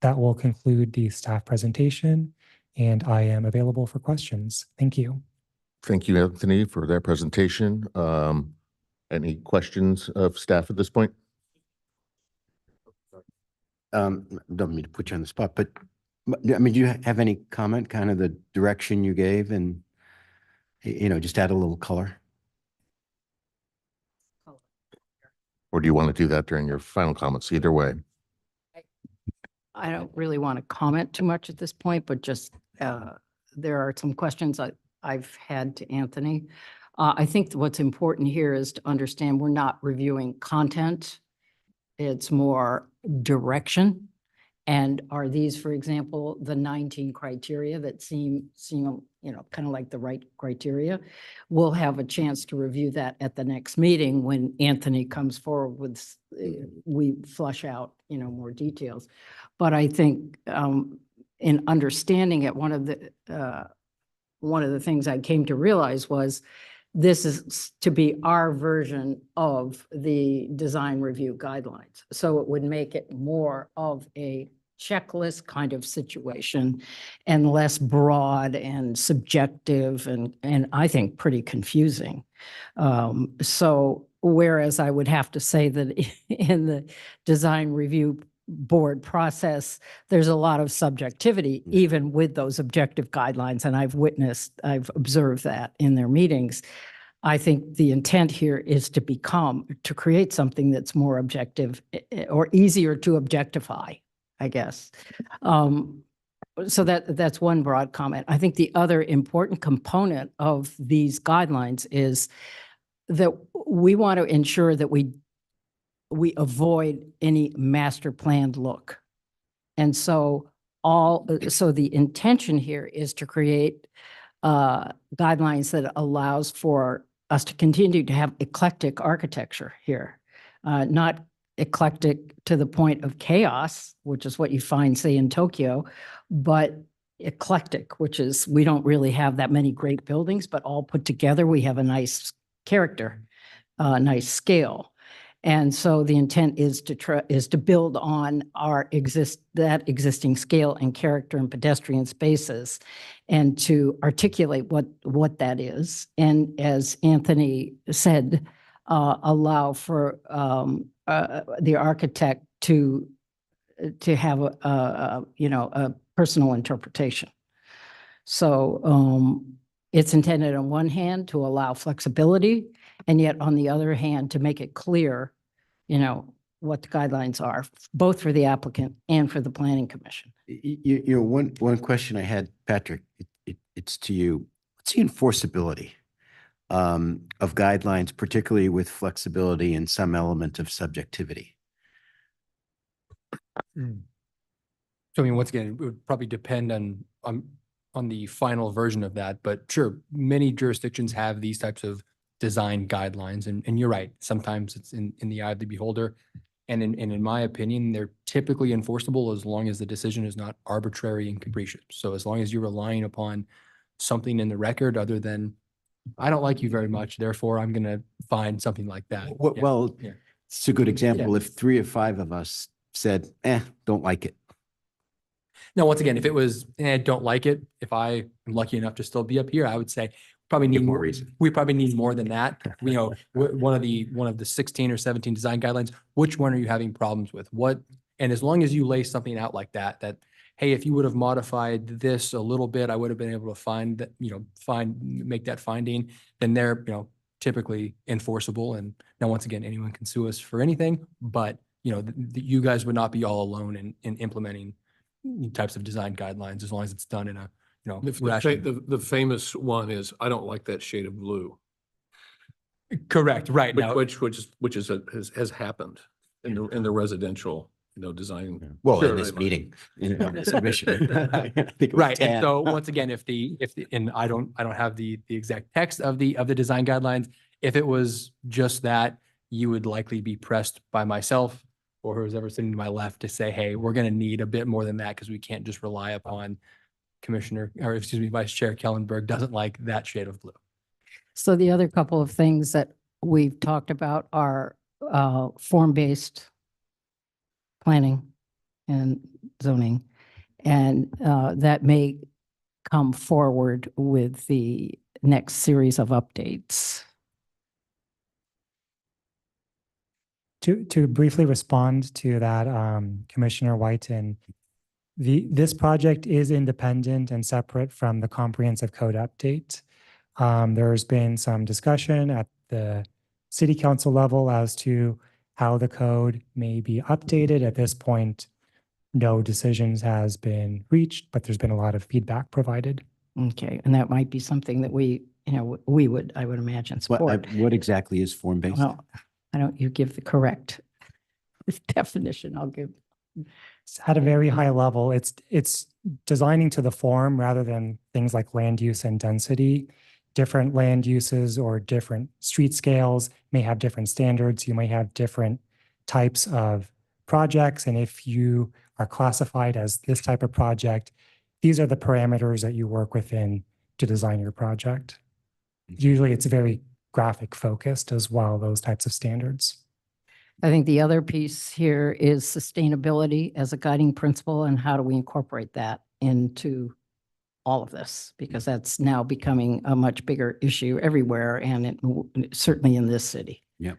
That will conclude the staff presentation, and I am available for questions. Thank you. Thank you, Anthony, for that presentation. Any questions of staff at this point? Don't mean to put you on the spot, but I mean, do you have any comment, kind of the direction you gave and, just add a little color? Or do you want to do that during your final comments? Either way. I don't really want to comment too much at this point, but just there are some questions I've had to Anthony. I think what's important here is to understand we're not reviewing content. It's more direction. And are these, for example, the 19 criteria that seem kind of like the right criteria? We'll have a chance to review that at the next meeting when Anthony comes forward with, we flush out, more details. But I think in understanding it, one of the things I came to realize was this is to be our version of the design review guidelines. So it would make it more of a checklist kind of situation and less broad and subjective and I think pretty confusing. So whereas I would have to say that in the design review board process, there's a lot of subjectivity, even with those objective guidelines. And I've observed that in their meetings. I think the intent here is to create something that's more objective or easier to objectify, I guess. So that's one broad comment. I think the other important component of these guidelines is that we want to ensure that we avoid any master planned look. And so the intention here is to create guidelines that allows for us to continue to have eclectic architecture here, not eclectic to the point of chaos, which is what you find, say, in Tokyo, but eclectic, which is we don't really have that many great buildings, but all put together, we have a nice character, nice scale. And so the intent is to build on that existing scale and character and pedestrian spaces, and to articulate what that is. And as Anthony said, allow for the architect to have a personal interpretation. So it's intended on one hand to allow flexibility, and yet on the other hand, to make it clear, what the guidelines are, both for the applicant and for the Planning Commission. One question I had, Patrick, it's to you. What's the enforceability of guidelines, particularly with flexibility and some element of subjectivity? So I mean, once again, it would probably depend on the final version of that, but sure, many jurisdictions have these types of design guidelines, and you're right, sometimes it's in the eye of the beholder, and in my opinion, they're typically enforceable as long as the decision is not arbitrary and capricious. So as long as you're relying upon something in the record other than, I don't like you very much, therefore I'm going to find something like that. Well, Yeah. it's a good example. If 3 or 5 of us said, don't like it. Now, once again, if it was, don't like it, if I am lucky enough to still be up here, I would say, probably Give need more more, reason. we probably need more than that. You know, one of the 16 or 17 design guidelines, which one are you having problems with? And as long as you lay something out like that, hey, if you would have modified this a little bit, I would have been able to find that, make that finding, then they're, typically enforceable. And now, once again, anyone can sue us for anything, but, you guys would not be all alone in implementing types of design guidelines as long as it's done in a, rational. The famous one is, I don't like that shade of blue, Correct, right. Now, which has happened in the residential, design. Well, in Sure. this meeting, in this submission. I think it was right. And 10. so once again, and I don't have the exact text of the design guidelines. If it was just that, you would likely be pressed by myself or who's ever sitting to my left to say, hey, we're going to need a bit more than that because we can't just rely upon Vice Chair Kellenberg doesn't like that shade of blue. So the other couple of things that we've talked about are form-based planning and zoning. And that may come forward with the next series of updates. To briefly respond to that, Commissioner Whiten, this project is independent and separate from the comprehensive code update. There's been some discussion at the city council level as to how the code may be updated. At this point, no decisions has been reached, but there's been a lot of feedback provided. Okay, and that might be something that I would imagine support. What exactly is form-based? Well, I don't, you give the correct definition, I'll give. At a very high level, it's designing to the form rather than things like land use and density. Different land uses or different street scales may have different standards. You may have different types of projects. And if you are classified as this type of project, these are the parameters that you work within to design your project. Usually it's very graphic focused as well, those types of standards. I think the other piece here is sustainability as a guiding principle, and how do we incorporate that into all of this? Because that's now becoming a much bigger issue everywhere, and certainly in this city. Yep.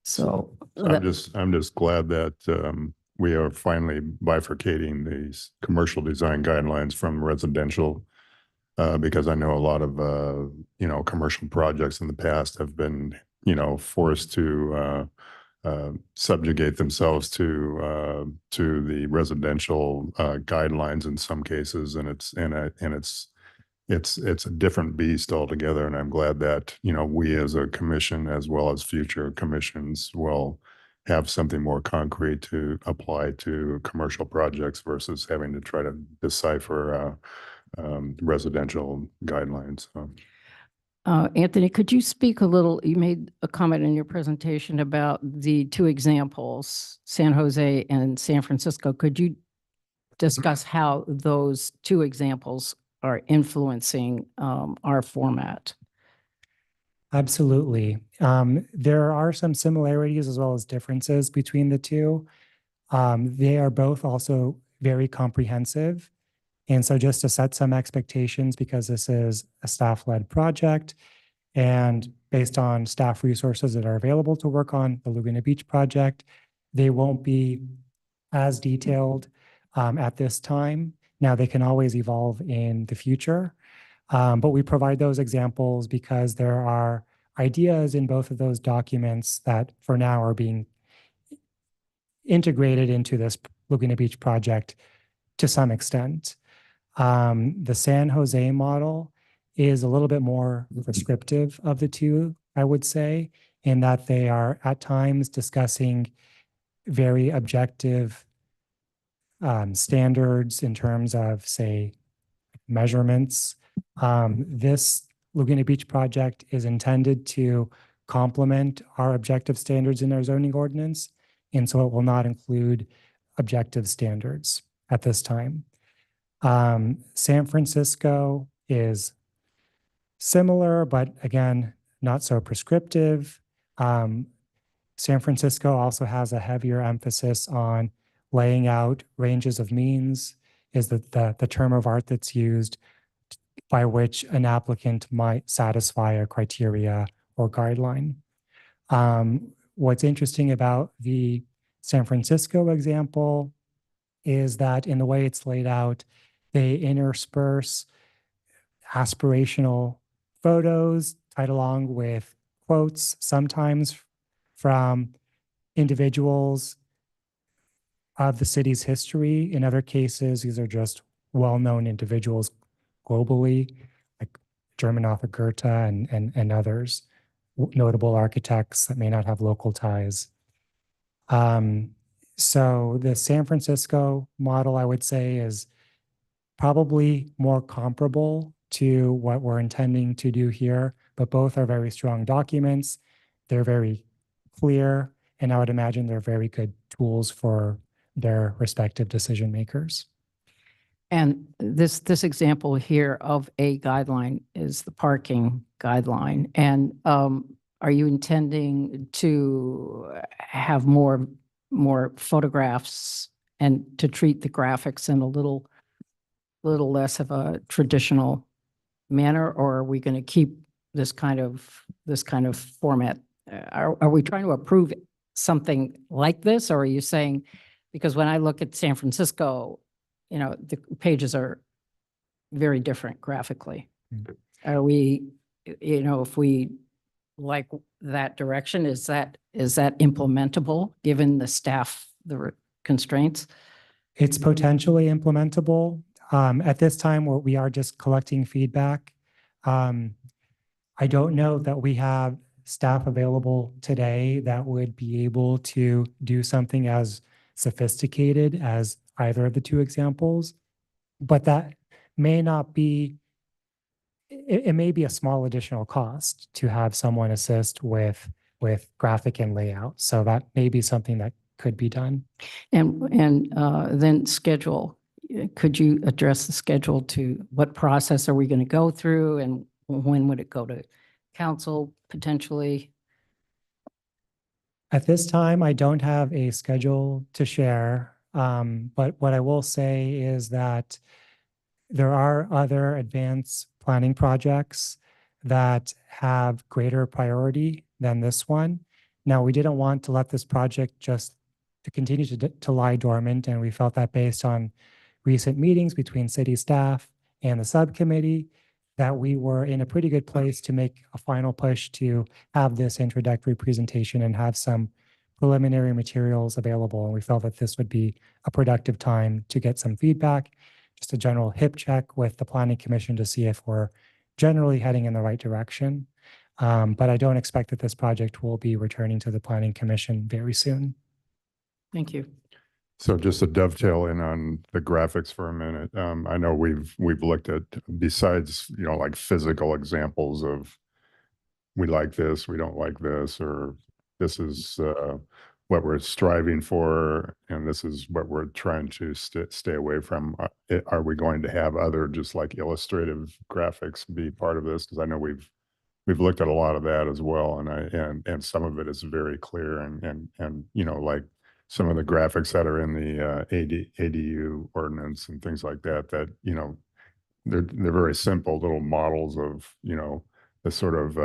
So I'm just glad that we are finally bifurcating these commercial design guidelines from residential, because I know a lot of commercial projects in the past have been forced to subjugate themselves to the residential guidelines in some cases, and it's a different beast altogether. And I'm glad that we as a commission, as well as future commissions, will have something more concrete to apply to commercial projects versus having to try to decipher residential guidelines. Anthony, could you speak a little, you made a comment in your presentation about the two examples, San Jose and San Francisco. Could you discuss how those two examples are influencing our format? Absolutely. There are some similarities as well as differences between the two. They are both also very comprehensive. And so just to set some expectations, because this is a staff-led project and based on staff resources that are available to work on the Laguna Beach project, they won't be as detailed at this time. Now, they can always evolve in the future, but we provide those examples because there are ideas in both of those documents that for now are being integrated into this Laguna Beach project to some extent. The San Jose model is a little bit more prescriptive of the two, I would say, in that they are at times discussing very objective standards in terms of, say, measurements. This Laguna Beach project is intended to complement our objective standards in our zoning ordinance, and so it will not include objective standards at this time. San Francisco is similar, but again, not so prescriptive. San Francisco also has a heavier emphasis on laying out ranges of means, is the term of art that's used by which an applicant might satisfy a criteria or guideline. What's interesting about the San Francisco example is that in the way it's laid out, they intersperse aspirational photos tied along with quotes, sometimes from individuals of the city's history. In other cases, these are just well-known individuals globally, like German author Goethe and others, notable architects that may not have local ties. So the San Francisco model, I would say, is probably more comparable to what we're intending to do here, but both are very strong documents. They're very clear, and I would imagine they're very good tools for their respective decision makers. And this example here of a guideline is the parking guideline. And are you intending to have more photographs and to treat the graphics in a little less of a traditional manner, or are we going to keep this kind of format? Are we trying to approve something like this, or are you saying, because when I look at San Francisco, you know, the pages are very different graphically. Are we, you know, if we like that direction, is that implementable given the staff, the constraints? It's potentially implementable. At this time, we are just collecting feedback. I don't know that we have staff available today that would be able to do something as sophisticated as either of the two examples, but that may not be, it may be a small additional cost to have someone assist with graphic and layout. So that may be something that could be done. And then schedule. Could you address the schedule to what process are we going to go through, and when would it go to council potentially? At this time, I don't have a schedule to share, but what I will say is that there are other advanced planning projects that have greater priority than this one. Now, we didn't want to let this project just to continue to lie dormant, and we felt that based on recent meetings between city staff and the subcommittee, that we were in a pretty good place to make a final push to have this introductory presentation and have some preliminary materials available. And we felt that this would be a productive time to get some feedback, just a general hip check with the Planning Commission to see if we're generally heading in the right direction. But I don't expect that this project will be returning to the Planning Commission very soon. Thank you. So just to dovetail in on the graphics for a minute, I know we've looked at, besides, you know, like physical examples of we like this, we don't like this, or this is what we're striving for, and this is what we're trying to stay away from. Are we going to have other just like illustrative graphics be part of this? Because I know we've looked at a lot of that as well, and some of it is very clear, and you know, like some of the graphics that are in the ADU ordinance and things like that, that, you know, they're very simple little models of, you know, the sort of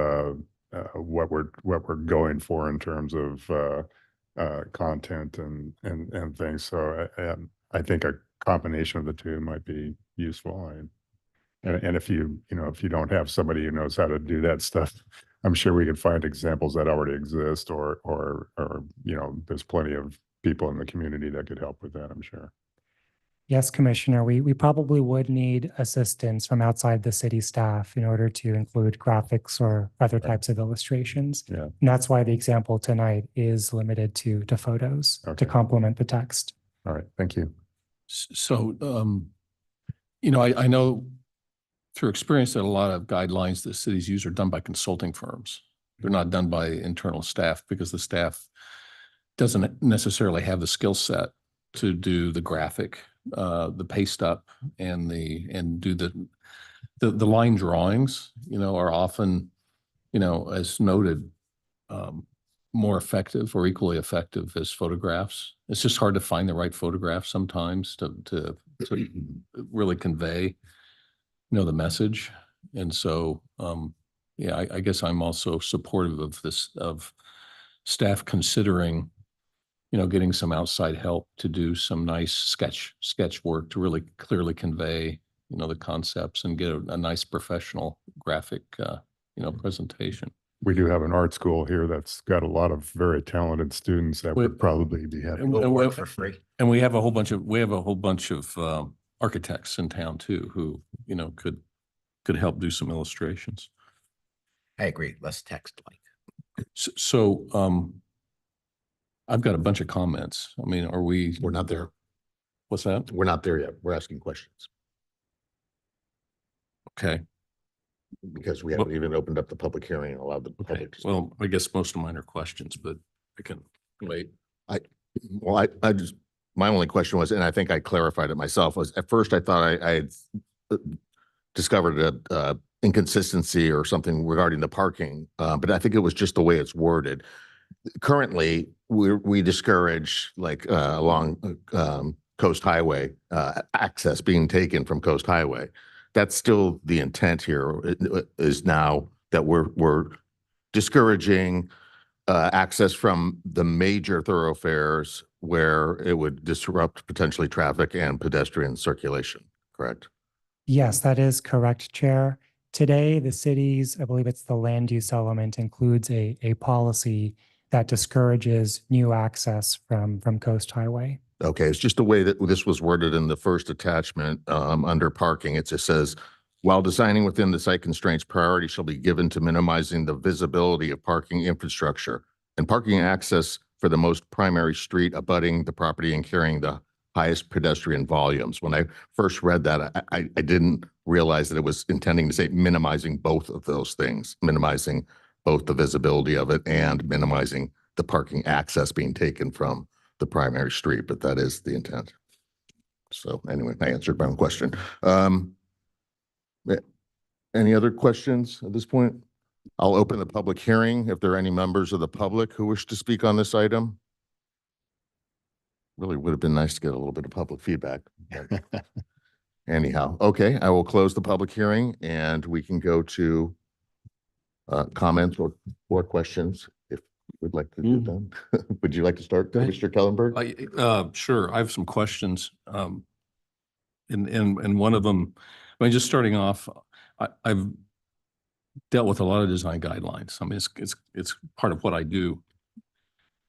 what we're going for in terms of content and things. So I think a combination of the two might be useful. And if you don't have somebody who knows how to do that stuff, I'm sure we could find examples that already exist, or you know, there's plenty of people in the community that could help with that, I'm sure. Yes, Commissioner, we probably would need assistance from outside the city staff in order to include graphics or other types of illustrations. Yeah. And that's why the example tonight is limited to photos to Okay. complement the text. All right, thank you. So, you know, I know through experience that a lot of guidelines that cities use are done by consulting firms. They're not done by internal staff because the staff doesn't necessarily have the skill set to do the graphic, the paste up, and do the line drawings. You know, are often, you know, as noted, more effective or equally effective as photographs. It's just hard to find the right photograph sometimes to really convey the message. And so, yeah, I guess I'm also supportive of this, of staff considering, getting some outside help to do some nice sketch work to really clearly convey, the concepts and get a nice professional graphic, presentation. We do have an art school here that's got a lot of very talented students that would Wait, probably be happy. and- And we have a whole bunch of architects in town too, who, could help do some illustrations. I agree. Less text like. So, I've got a bunch of comments. I mean, We're not there. what's that? We're not there yet. We're asking questions Okay, because we haven't even opened up the public hearing and allowed the okay. public to speak. Well, I guess most of mine are questions, but I can wait. Well, I just, my only question was, and I think I clarified it myself, was at first I thought I had discovered a inconsistency or something regarding the parking, but I think it was just the way it's worded. Currently, we discourage like along Coast Highway, access being taken from Coast Highway. That's still the intent here is now that we're discouraging access from the major thoroughfares where it would disrupt potentially traffic and pedestrian circulation, correct? Yes, that is correct, Chair. Today, the city's, I believe it's the land use element, includes a policy that discourages new access from Coast Highway. Okay, it's just the way that this was worded in the first attachment under parking. It just says, while designing within the site constraints, priority shall be given to minimizing the visibility of parking infrastructure and parking access for the most primary street abutting the property and carrying the highest pedestrian volumes. When I first read that, I didn't realize that it was intending to say minimizing both of those things, minimizing both the visibility of it and minimizing the parking access being taken from the primary street, but that is the intent. So anyway, I answered my own question. Any other questions at this point? I'll open the public hearing if there are any members of the public who wish to speak on this item. Really would have been nice to get a little bit of public feedback. but Anyhow, okay, I will close the public hearing and we can go to comments or questions if you would like to do them. Would you like to start, Go ahead. Mr. Kellenberg? Sure, I have some questions. And one of them, I mean, just starting off, I've dealt with a lot of design guidelines. I mean, it's part of what I do.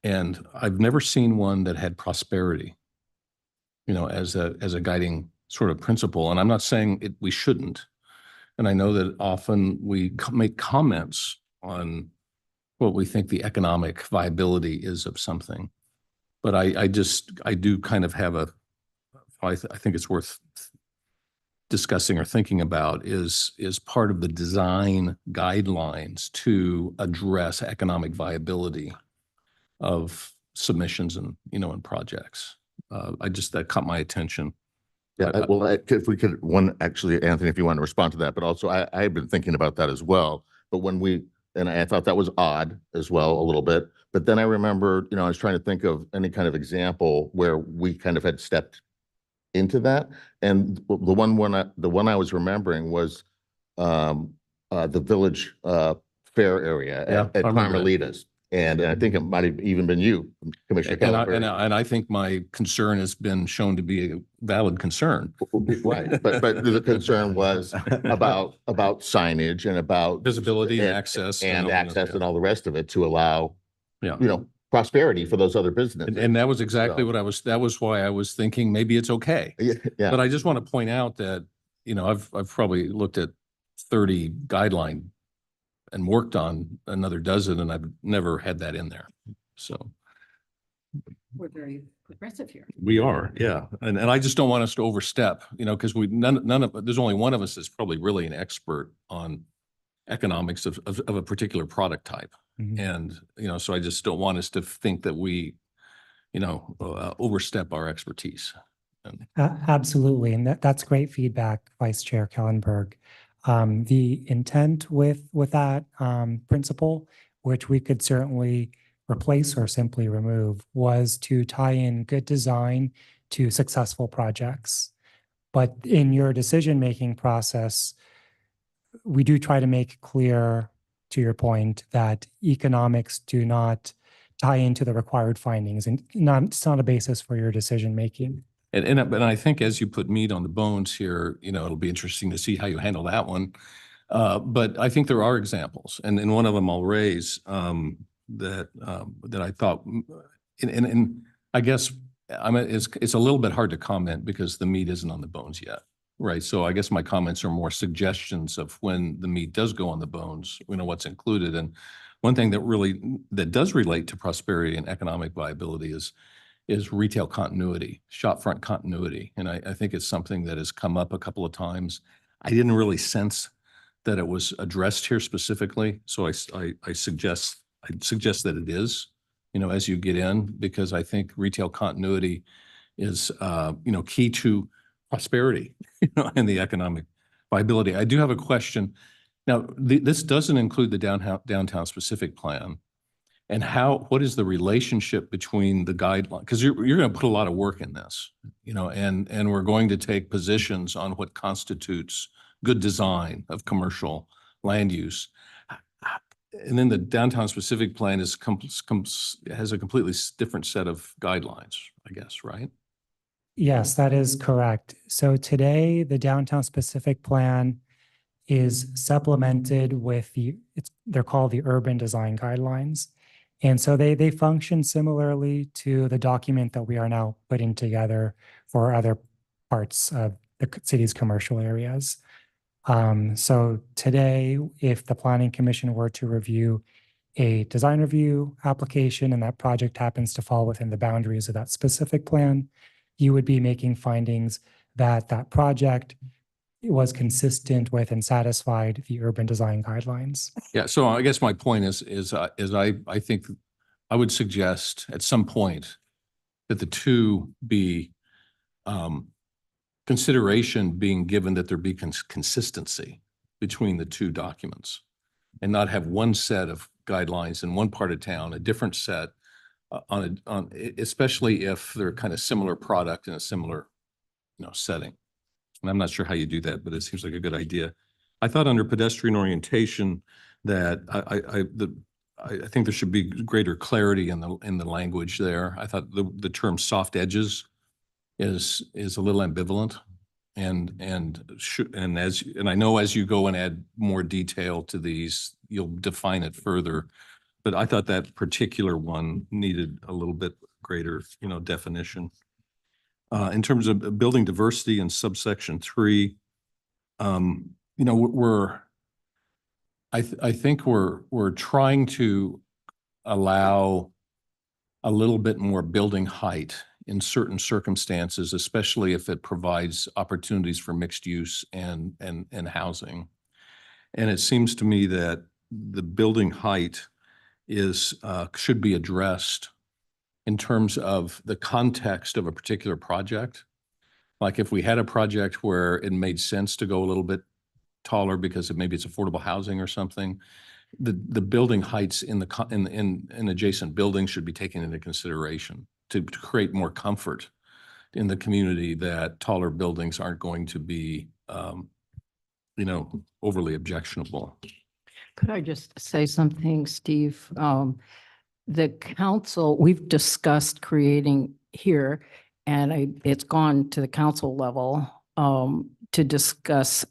And I've never seen one that had prosperity, as a guiding sort of principle. And I'm not saying we shouldn't. And I know that often we make comments on what we think the economic viability is of something. But I do kind of have I think it's worth discussing or thinking about is part of the design guidelines to address economic viability of submissions and, and projects. That caught my attention. Yeah, well, if we could, actually, Anthony, if you want to respond to that, but also I've been thinking about that as well. But and I thought that was odd as well, a little bit. But then I remember, I was trying to think of any kind of example where we kind of had stepped into that. And the one I was remembering was the village fair area Yeah, at I remember that. Carmelitas. And I think it might have even been you, Commissioner Kellenberg. And I think my concern has been shown to be a valid concern. Right, but the concern was about signage and about Visibility and access. and all that, access yeah. and all the rest of it to allow, Yeah. prosperity for those other businesses. And that was exactly So- that was why I was thinking maybe it's okay. Yeah, But I just want to point out that, I've probably looked at 30 guideline and worked on another dozen, and I've never had that in there. So We're very progressive here. we are, yeah. And I just don't want us to overstep, because there's only one of us that's probably really an expert on economics of a particular product type. Mhm. And, so I just don't want us to think that we, overstep our expertise. Absolutely, and that's great feedback, Vice Chair Kellenberg. The intent with that principle, which we could certainly replace or simply remove, was to tie in good design to successful projects. But in your decision-making process, we do try to make clear, to your point, that economics do not tie into the required findings and it's not a basis for your decision-making. But I think as you put meat on the bones here, it'll be interesting to see how you handle that one. But I think there are examples, and one of them I'll raise that I thought, and I guess it's a little bit hard to comment because the meat isn't on the bones yet, right? So I guess my comments are more suggestions of when the meat does go on the bones, what's included. And one thing that does relate to prosperity and economic viability is retail continuity, shop front continuity. And I think it's something that has come up a couple of times. I didn't really sense that it was addressed here specifically. So I suggest that it is, as you get in, because I think retail continuity is, key to prosperity, and the economic viability. I do have a question. Now, this doesn't include the downtown specific plan. And what is the relationship between the guideline? Because you're going to put a lot of work in this, and we're going to take positions on what constitutes good design of commercial land use. And then the downtown specific plan has a completely different set of guidelines, I guess, right? Yes, that is correct. So today, the downtown specific plan is supplemented with they're called the urban design guidelines. And so they function similarly to the document that we are now putting together for other parts of the city's commercial areas. So today, if the Planning Commission were to review a design review application and that project happens to fall within the boundaries of that specific plan, you would be making findings that that project was consistent with and satisfied the urban design guidelines. Yeah, so I guess my point is I think I would suggest at some point that the two be consideration being given that there be consistency between the two documents and not have one set of guidelines in one part of town, a different set especially if they're kind of similar product in a similar, setting. And I'm not sure how you do that, but it seems like a good idea. I thought under pedestrian orientation that I think there should be greater clarity in the language there. I thought the term soft edges is a little ambivalent, and I know as you go and add more detail to these, you'll define it further. But I thought that particular one needed a little bit greater, definition. In terms of building diversity in subsection 3, I think we're trying to allow a little bit more building height in certain circumstances, especially if it provides opportunities for mixed use and housing. And it seems to me that the building height should be addressed in terms of the context of a particular project. Like if we had a project where it made sense to go a little bit taller because maybe it's affordable housing or something, the building heights in adjacent buildings should be taken into consideration to create more comfort in the community that taller buildings aren't going to be, overly objectionable. Could I just say something, Steve? The council, we've discussed creating here, and it's gone to the council level to discuss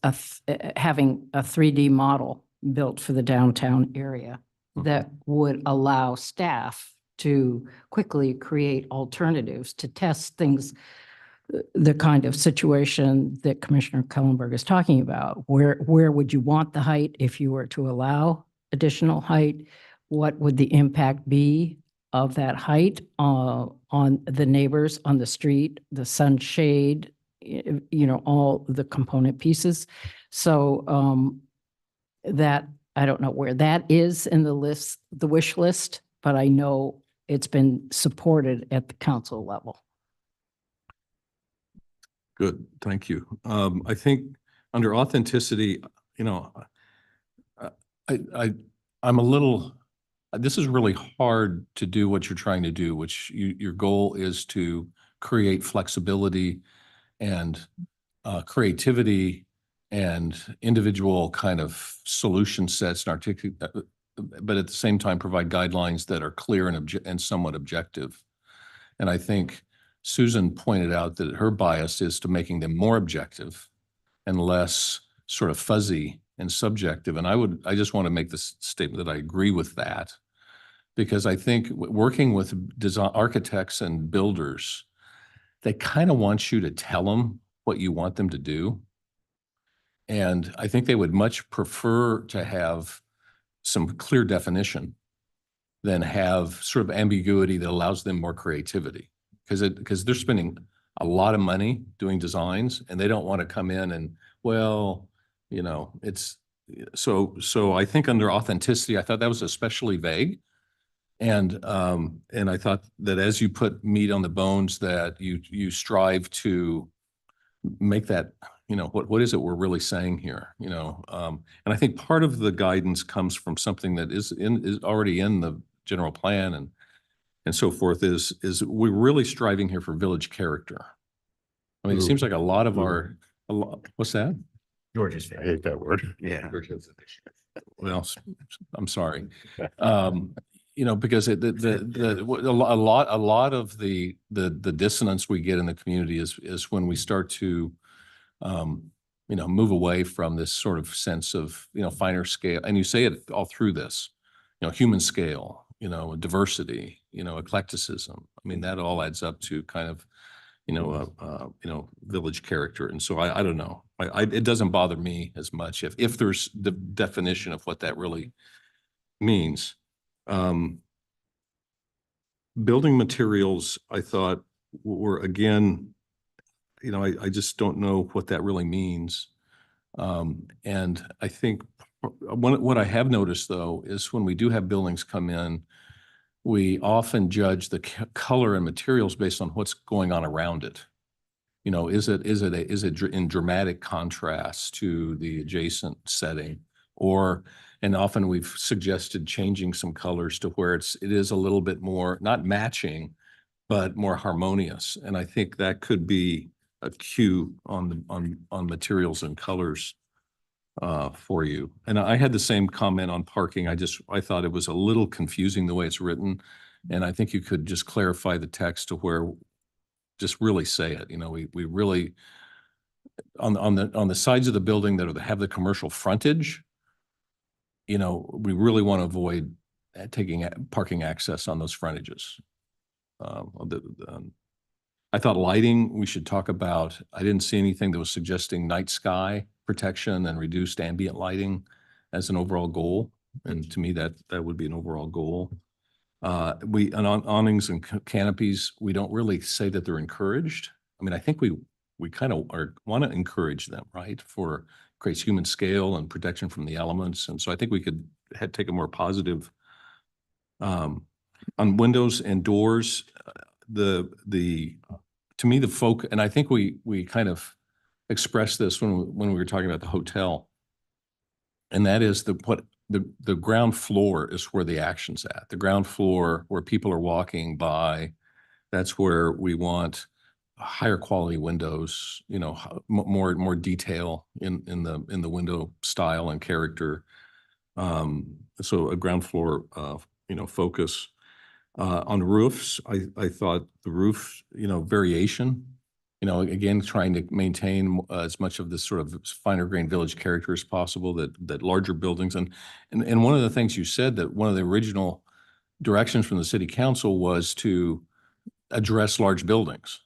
having a 3D model built for the downtown area that would allow staff to quickly create alternatives to test things, the kind of situation that Commissioner Kellenberg is talking about. Where would you want the height if you were to allow additional height? What would the impact be of that height on the neighbors on the street, the sunshade, all the component pieces? So that, I don't know where that is in the list, the wish list, but I know it's been supported at the council level. Good, thank you. I think under authenticity, I'm a little, this is really hard to do what you're trying to do, which your goal is to create flexibility and creativity and individual kind of solution sets and articulate, but at the same time provide guidelines that are clear and somewhat objective. And I think Susan pointed out that her bias is to making them more objective and less sort of fuzzy and subjective. And I just want to make this statement that I agree with that, because I think working with design architects and builders, they kind of want you to tell them what you want them to do. And I think they would much prefer to have some clear definition than have sort of ambiguity that allows them more creativity. Because they're spending a lot of money doing designs and they don't want to come in and, well, you know, it's so I think under authenticity, I thought that was especially vague. And I thought that as you put meat on the bones, that you strive to make that, you know, what is it we're really saying here, you know? And I think part of the guidance comes from something that is already in the general plan and so forth, is we're really striving here for village character. I mean, it seems like a lot of what's that? George's I favorite. hate that word. Yeah. Well, I'm sorry. You know, because a lot of the dissonance we get in the community is when we start to, you know, move away from this sort of sense of, you know, finer scale. And you say it all through this, you know, human scale, you know, diversity, you know, eclecticism. I mean, that all adds up to kind of, you know, village character. And so I don't know. It doesn't bother me as much if there's the definition of what that really means. Building materials, I thought, were again, you know, I just don't know what that really means. And I think what I have noticed though is when we do have buildings come in, we often judge the color and materials based on what's going on around it. You know, is it in dramatic contrast to the adjacent setting, and often we've suggested changing some colors to where it is a little bit more, not matching, but more harmonious. And I think that could be a cue on materials and colors for you. And I had the same comment on parking. I thought it was a little confusing the way it's written. And I think you could just clarify the text to where, just really say it. You know, we really, on the sides of the building that have the commercial frontage, you know, we really want to avoid taking parking access on those frontages. I thought lighting, we should talk about, I didn't see anything that was suggesting night sky protection and reduced ambient lighting as an overall goal. And to me, that would be an overall goal. On awnings and canopies, we don't really say that they're encouraged. I mean, I think we kind of want to encourage them, right? Creates human scale and protection from the elements. And so I think we could take a more positive, on windows and doors, to me, the folk, and I think we kind of expressed this when we were talking about the hotel, and that is the ground floor is where the action's at. The ground floor where people are walking by, that's where we want higher quality windows, you know, more detail in the window style and character. So a ground floor, you know, focus. On roofs, I thought the roof, you know, variation, you know, again, trying to maintain as much of this sort of finer grained village character as possible, that larger buildings. And one of the things you said, that one of the original directions from the city council was to address large buildings.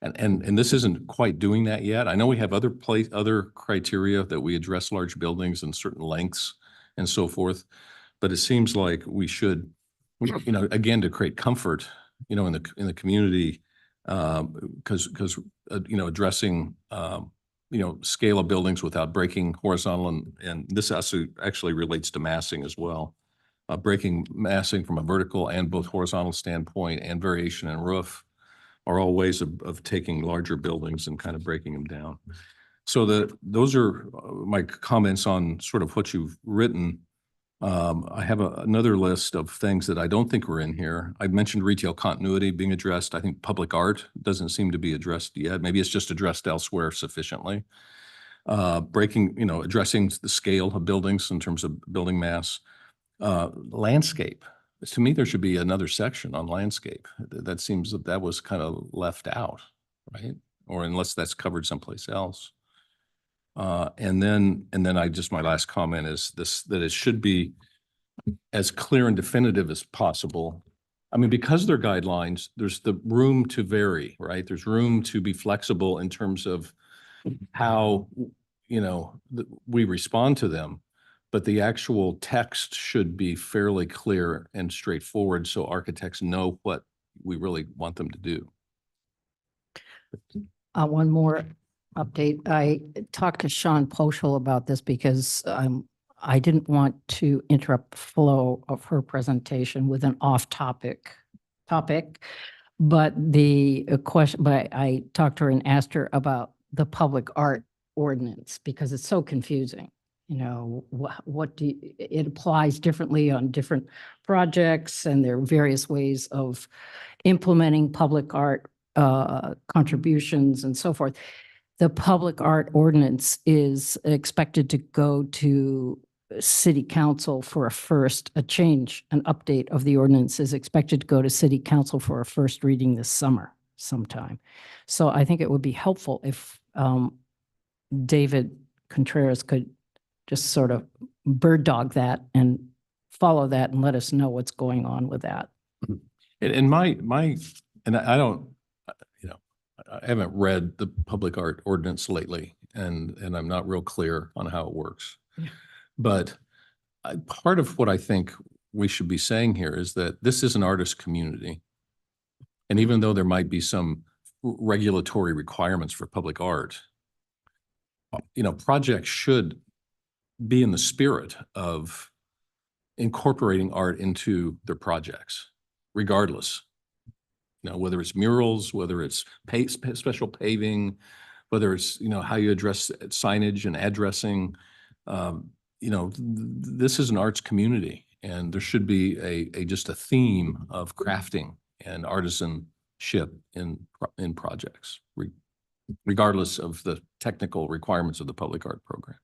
And this isn't quite doing that yet. I know we have other criteria that we address large buildings and certain lengths and so forth, but it seems like we should, you know, again, to create comfort, you know, in the community, because you know, addressing you know, scale of buildings without breaking horizontal, and this actually relates to massing as well. Breaking massing from a vertical and both horizontal standpoint and variation in roof are all ways of taking larger buildings and kind of breaking them down. So those are my comments on sort of what you've written. I have another list of things that I don't think were in here. I mentioned retail continuity being addressed. I think public art doesn't seem to be addressed yet. Maybe it's just addressed elsewhere sufficiently. Addressing the scale of buildings in terms of building mass. Landscape. To me, there should be another section on landscape. That seems that was kind of left out, right? Or unless that's covered someplace else. And then my last comment is this, that it should be as clear and definitive as possible. I mean, because they're guidelines, there's the room to vary, right? There's room to be flexible in terms of how, we respond to them. But the actual text should be fairly clear and straightforward so architects know what we really want them to do. One more update. I talked to Sean Poschel about this because I didn't want to interrupt the flow of her presentation with an off-topic topic. But I talked to her and asked her about the public art ordinance because it's so confusing. It applies differently on different projects, and there are various ways of implementing public art contributions and so forth. The public art ordinance is expected to go to city council for an update of the ordinance is expected to go to city council for a first reading this summer sometime. So I think it would be helpful if David Contreras could just sort of bird dog that and follow that and let us know what's going on with that. And I don't, I haven't read the public art ordinance lately, and I'm not real clear on how it works. Yeah. But part of what I think we should be saying here is that this is an artist community. And even though there might be some regulatory requirements for public art, projects should be in the spirit of incorporating art into their projects, regardless. Whether it's murals, whether it's special paving, whether it's, how you address signage and addressing, this is an arts community, and there should be just a theme of crafting and artisanship in projects, regardless of the technical requirements of the public art program.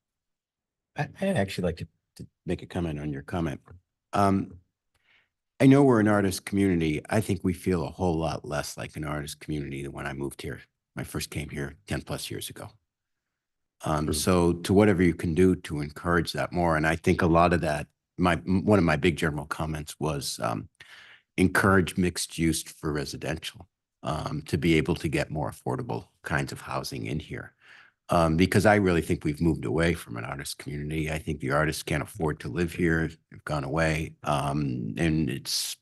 I'd actually like to make a comment on your comment. I know we're an artist community. I think we feel a whole lot less like an artist community than when I moved here. I first came here 10 plus years ago. So to whatever you can do to encourage that more. And I think a lot of that, one of my big general comments was encourage mixed use for residential to be able to get more affordable kinds of housing in here. Because I really think we've moved away from an artist community. I think the artists can't afford to live here. They've gone away. And it's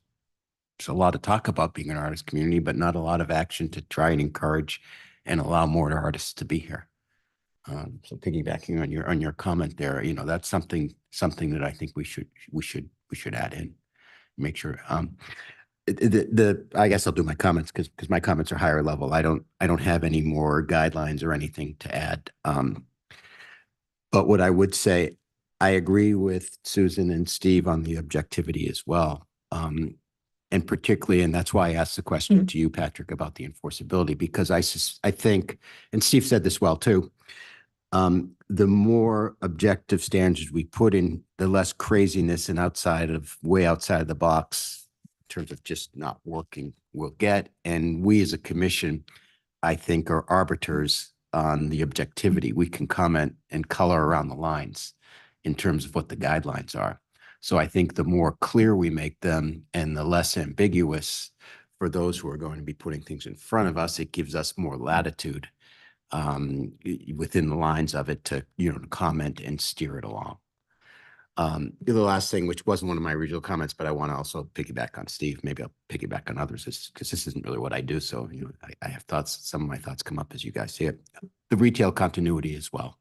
a lot of talk about being an artist community, but not a lot of action to try and encourage and allow more artists to be here. So piggybacking on your comment there, that's something that I think we should add in, make sure. I guess I'll do my comments because my comments are higher level. I don't have any more guidelines or anything to add. But what I would say, I agree with Susan and Steve on the objectivity as well. And particularly, and that's why I asked the question to you, Patrick, about the enforceability, because I think, and Steve said this well too, the more objective standards we put in, the less craziness and way outside of the box in terms of just not working we'll get. And we as a commission, I think, are arbiters on the objectivity. We can comment and color around the lines in terms of what the guidelines are. So I think the more clear we make them and the less ambiguous for those who are going to be putting things in front of us, it gives us more latitude within the lines of it to, comment and steer it along. The last thing, which wasn't one of my original comments, but I want to also piggyback on Steve, maybe I'll piggyback on others, because this isn't really what I do. So, I have thoughts, some of my thoughts come up as you guys see it. The retail continuity as well.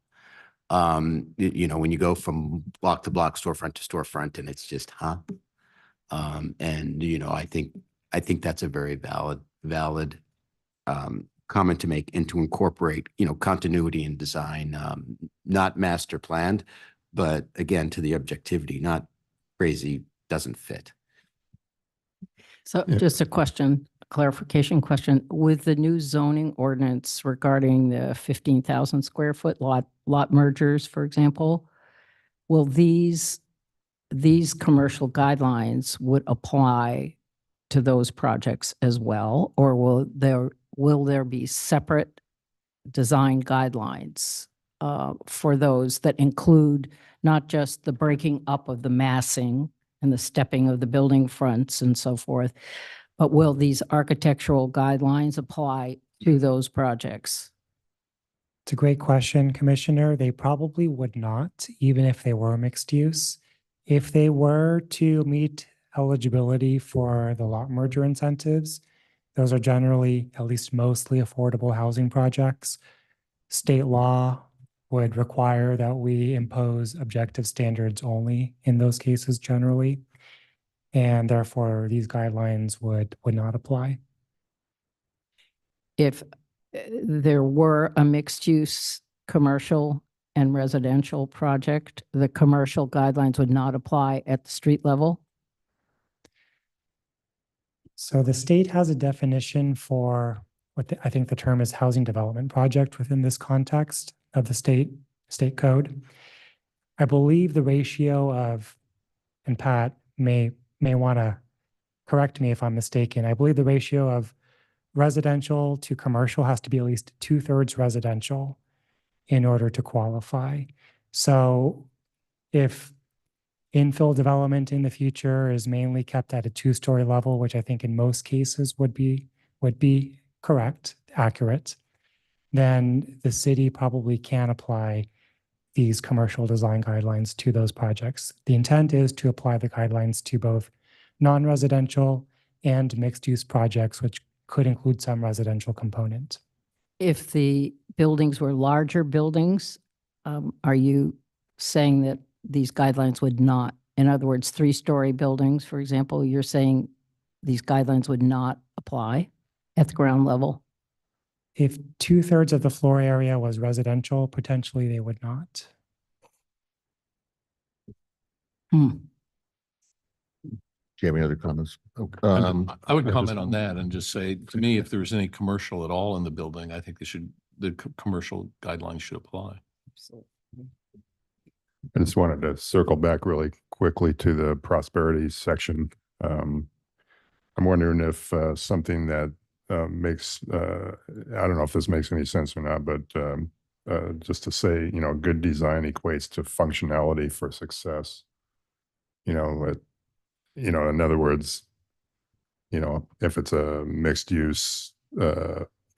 When you go from block to block, storefront to storefront, and it's just, and, I think that's a very valid comment to make, and to incorporate, continuity in design, not master planned, but again, to the objectivity, not crazy doesn't fit. So Yeah. just a question, clarification question. With the new zoning ordinance regarding the 15,000 square foot lot mergers, for example, will these commercial guidelines would apply to those projects as well? Or will there be separate design guidelines for those that include not just the breaking up of the massing and the stepping of the building fronts and so forth, but will these architectural guidelines apply to those projects? It's a great question, Commissioner. They probably would not, even if they were mixed use. If they were to meet eligibility for the lot merger incentives, those are generally, at least mostly, affordable housing projects. State law would require that we impose objective standards only in those cases generally. And therefore, these guidelines would not apply. If there were a mixed-use commercial and residential project, the commercial guidelines would not apply at the street level? So the state has a definition for what I think the term is housing development project within this context of the state code. I believe the ratio of, and Pat may want to correct me if I'm mistaken, I believe the ratio of residential to commercial has to be at least 2/3 residential in order to qualify. So if infill development in the future is mainly kept at a 2-story level, which I think in most cases would be correct, accurate, then the city probably can apply these commercial design guidelines to those projects. The intent is to apply the guidelines to both non-residential and mixed-use projects, which could include some residential component. If the buildings were larger buildings, are you saying that these guidelines would not, in other words, 3-story buildings, for example, you're saying these guidelines would not apply at the ground level? If 2/3 of the floor area was residential, potentially they would not. Hmm. Do you have any other comments? I would comment on that and just say, to me, if there's any commercial at all in the building, I think the commercial guidelines should apply. I just wanted to circle back really quickly to the prosperity section. I'm wondering if something that makes, I don't know if this makes any sense or not, but just to say, good design equates to functionality for success. In other words, if it's a mixed use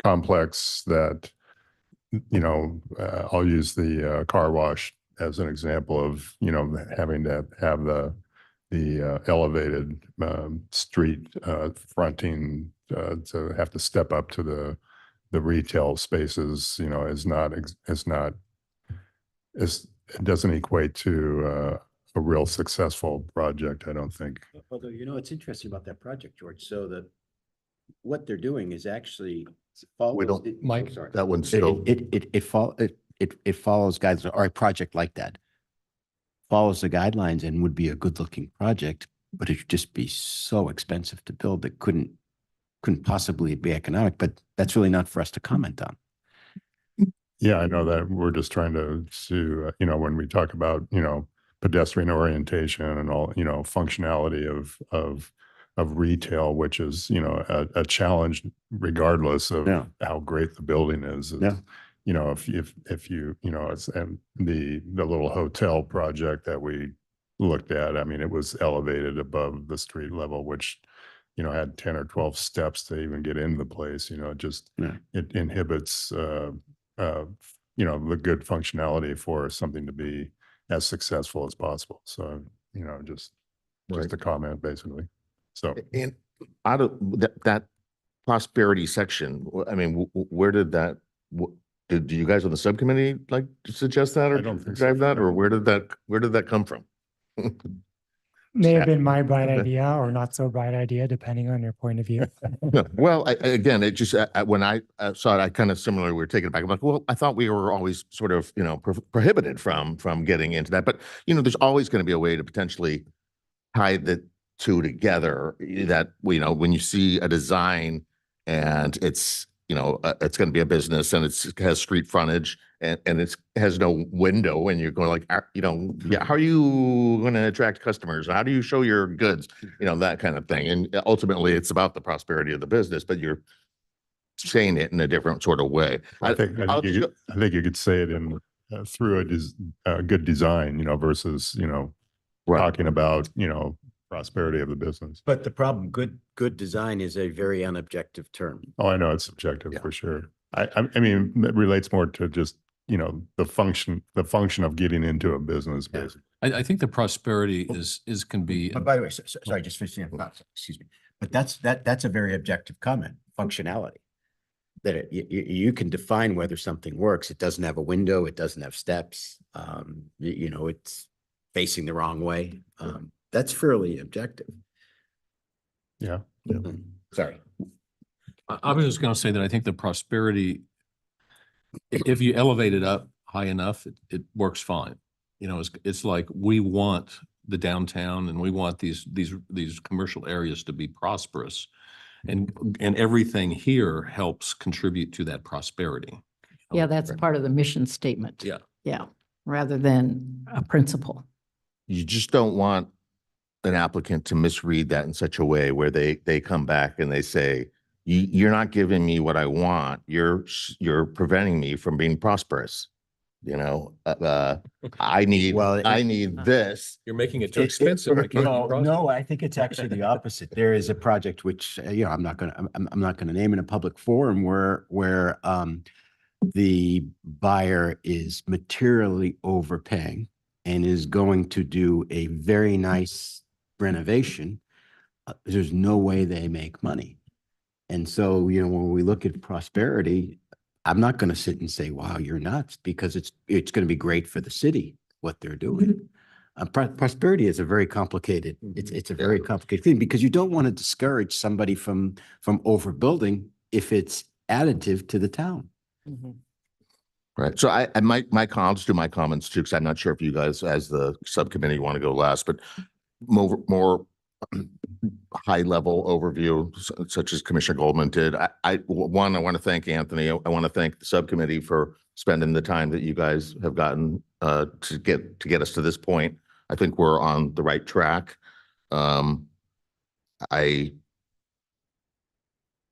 complex that, I'll use the car wash as an example of, having to have the elevated street fronting to have to step up to the retail spaces, it doesn't equate to a real successful project, I don't think. Although, it's interesting about that project, George. So that what they're doing is actually follows. Mike, sorry. That one's still, It follows guidelines, or a project like that follows the guidelines and would be a good looking project, but it would just be so expensive to build that couldn't possibly be economic, but that's really not for us to comment on. Yeah, I know that we're just trying to, when we talk about, pedestrian orientation and all, functionality of retail, which is, a challenge regardless of Yeah. how great the building is. Yeah. If you, it's, and the little hotel project that we looked at, I mean, it was elevated above the street level, which, had 10 or 12 steps to even get into the place, it inhibits, the good functionality for something to be as successful as possible. So, just Right. a comment basically. So and out of that prosperity section, I mean, where did that, did you guys on the subcommittee like suggest that I or don't think so. drive that, or where did that come from? May have been my bright idea or not so bright idea, depending on your point of view. No, well, again, it just, when I saw it, I kind of similarly, we were taken aback. I'm like, well, I thought we were always sort of, prohibited from getting into that. But, there's always going to be a way to potentially tie the two together, that, you know, when you see a design and it's, you know, it's going to be a business and it has street frontage and it has no window, and you're going like, you know, yeah, how are you going to attract customers? How do you show your goods? You know, that kind of thing. And ultimately it's about the prosperity of the business, but you're saying it in a different sort of way. I think I'll you just could, I think you could say it in through a good design, you know, versus, you know, Right. talking about, you know, prosperity of the business. But the problem, good design is a very unobjective term. Oh, I know it's subjective Yeah. for sure. I mean, it relates more to just, you know, the function of getting into a business, Yeah. basically. I think the prosperity can be, But by the way, sorry, just finishing up, excuse me, but that's a very objective comment, functionality. That you can define whether something works. It doesn't have a window, it doesn't have steps, you know, it's facing the wrong way. That's fairly objective. Yeah. Sorry. I was just going to say that I think the prosperity, if you elevate it up high enough, it works fine. You know, it's like we want the downtown and we want these commercial areas to be prosperous. And everything here helps contribute to that prosperity. Yeah, that's part of the mission statement. Yeah. Yeah, rather than a principle. You just don't want an applicant to misread that in such a way where they come back and they say, you're not giving me what I want. You're preventing me from being prosperous. You know, I need this. You're making it too It- expensive. I can't No, cross it. no, I think it's actually the opposite. There is a project which, you know, I'm not gonna name in a public forum where the buyer is materially overpaying and is going to do a very nice renovation. There's no way they make money. And so, you know, when we look at prosperity, I'm not going to sit and say, wow, you're nuts, because it's going to be great for the city, what they're doing. Prosperity is a very complicated, it's a very complicated thing, because you don't want to discourage somebody from overbuilding if it's additive to the town. Right. So I might, my comments too, because I'm not sure if you guys as the subcommittee want to go last, but more high level overview, such as Commissioner Goldman did. I want to thank Anthony. I want to thank the subcommittee for spending the time that you guys have gotten to get us to this point. I think we're on the right track.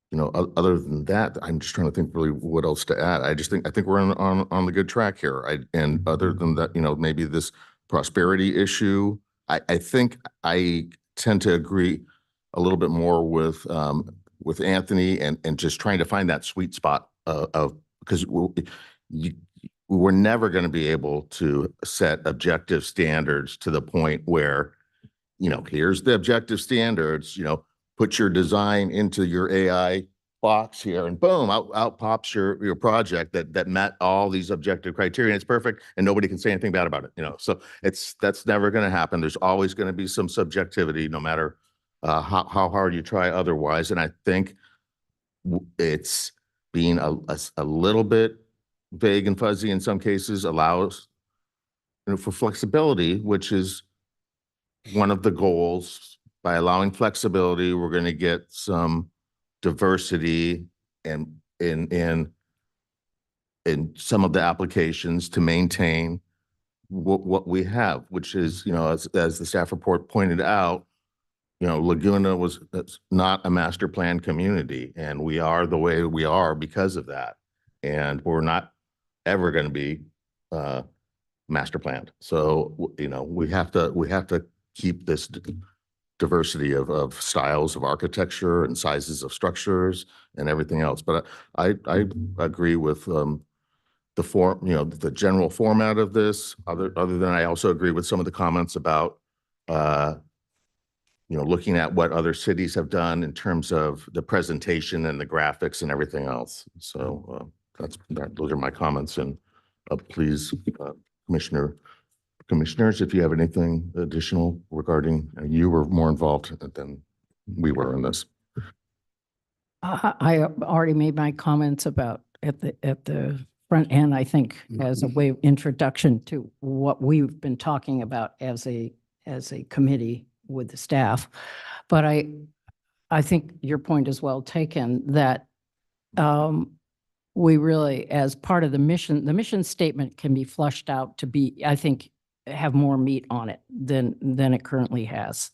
You know, other than that, I'm just trying to think really what else to add. I think we're on the good track here. And other than that, you know, maybe this prosperity issue, I think I tend to agree a little bit more with Anthony and just trying to find that sweet spot of because we're never going to be able to set objective standards to the point where, you know, here's the objective standards, you know, put your design into your AI box here and boom, out pops your project that met all these objective criteria. And it's perfect and nobody can say anything bad about it, you know? So that's never going to happen. There's always going to be some subjectivity, no matter how hard you try otherwise. And I think it's being a little bit vague and fuzzy in some cases allows, you know, for flexibility, which is one of the goals. By allowing flexibility, we're going to get some diversity and in some of the applications to maintain what we have, which is, you know, as the staff report pointed out, you know, Laguna was not a master plan community, and we are the way we are because of that. And we're not ever going to be master planned. So, you know, we have to keep this diversity of styles of architecture and sizes of structures and everything else. But I agree with the form, you know, the general format of this. Other than I also agree with some of the comments about you know, looking at what other cities have done in terms of the presentation and the graphics and everything else. So those are my comments. And please, commissioners, if you have anything additional regarding, you were more involved than we were in this. I already made my comments about at the front end, I think, as a way of introduction to what we've been talking about as a committee with the staff. But I think your point is well taken that we really, as part of the mission statement can be flushed out to be, I think, have more meat on it than it currently has.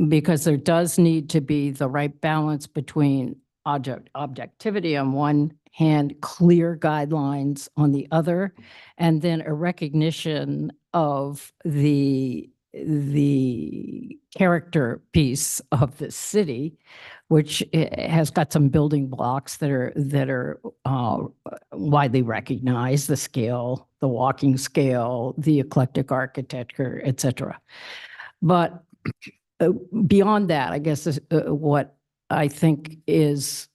Because there does need to be the right balance between objectivity on one hand, clear guidelines on the other, and then a recognition of the character piece of the city, which has got some building blocks that are widely recognized: the scale, the walking scale, the eclectic architecture, et cetera. But beyond that, I guess what I think is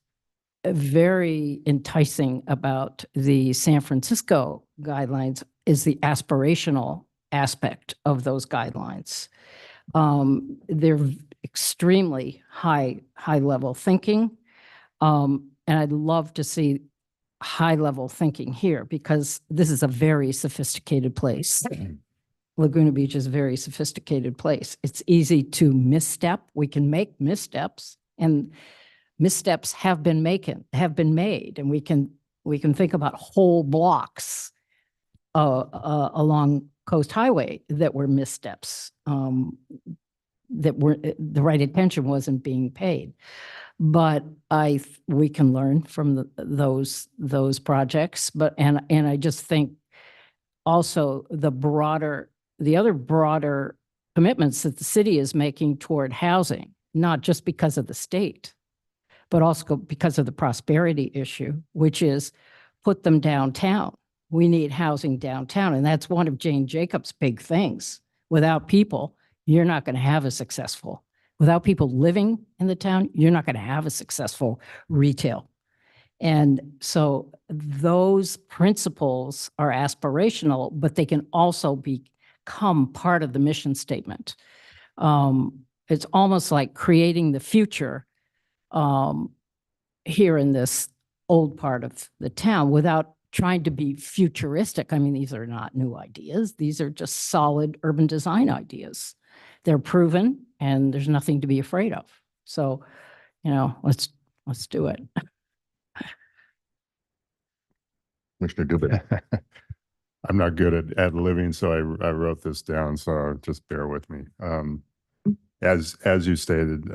very enticing about the San Francisco guidelines is the aspirational aspect of those guidelines. They're extremely high level thinking. And I'd love to see high level thinking here because this is a very sophisticated place. Laguna Beach is a very sophisticated place. It's easy to misstep. We can make missteps, and missteps have been made, and we can think about whole blocks along Coast Highway that were missteps, that were the right attention wasn't being paid. But we can learn from those projects. And I just think also the other broader commitments that the city is making toward housing, not just because of the state, but also because of the prosperity issue, which is put them downtown. We need housing downtown. And that's one of Jane Jacobs' big things. Without people, you're not going to have without people living in the town, you're not going to have a successful retail. And so those principles are aspirational, but they can also become part of the mission statement. It's almost like creating the future here in this old part of the town without trying to be futuristic. I mean, these are not new ideas. These are just solid urban design ideas. They're proven and there's nothing to be afraid of. So, let's do it. Commissioner Dubin. I'm not good at ad-libbing, so I wrote this down, so just bear with me. As you stated,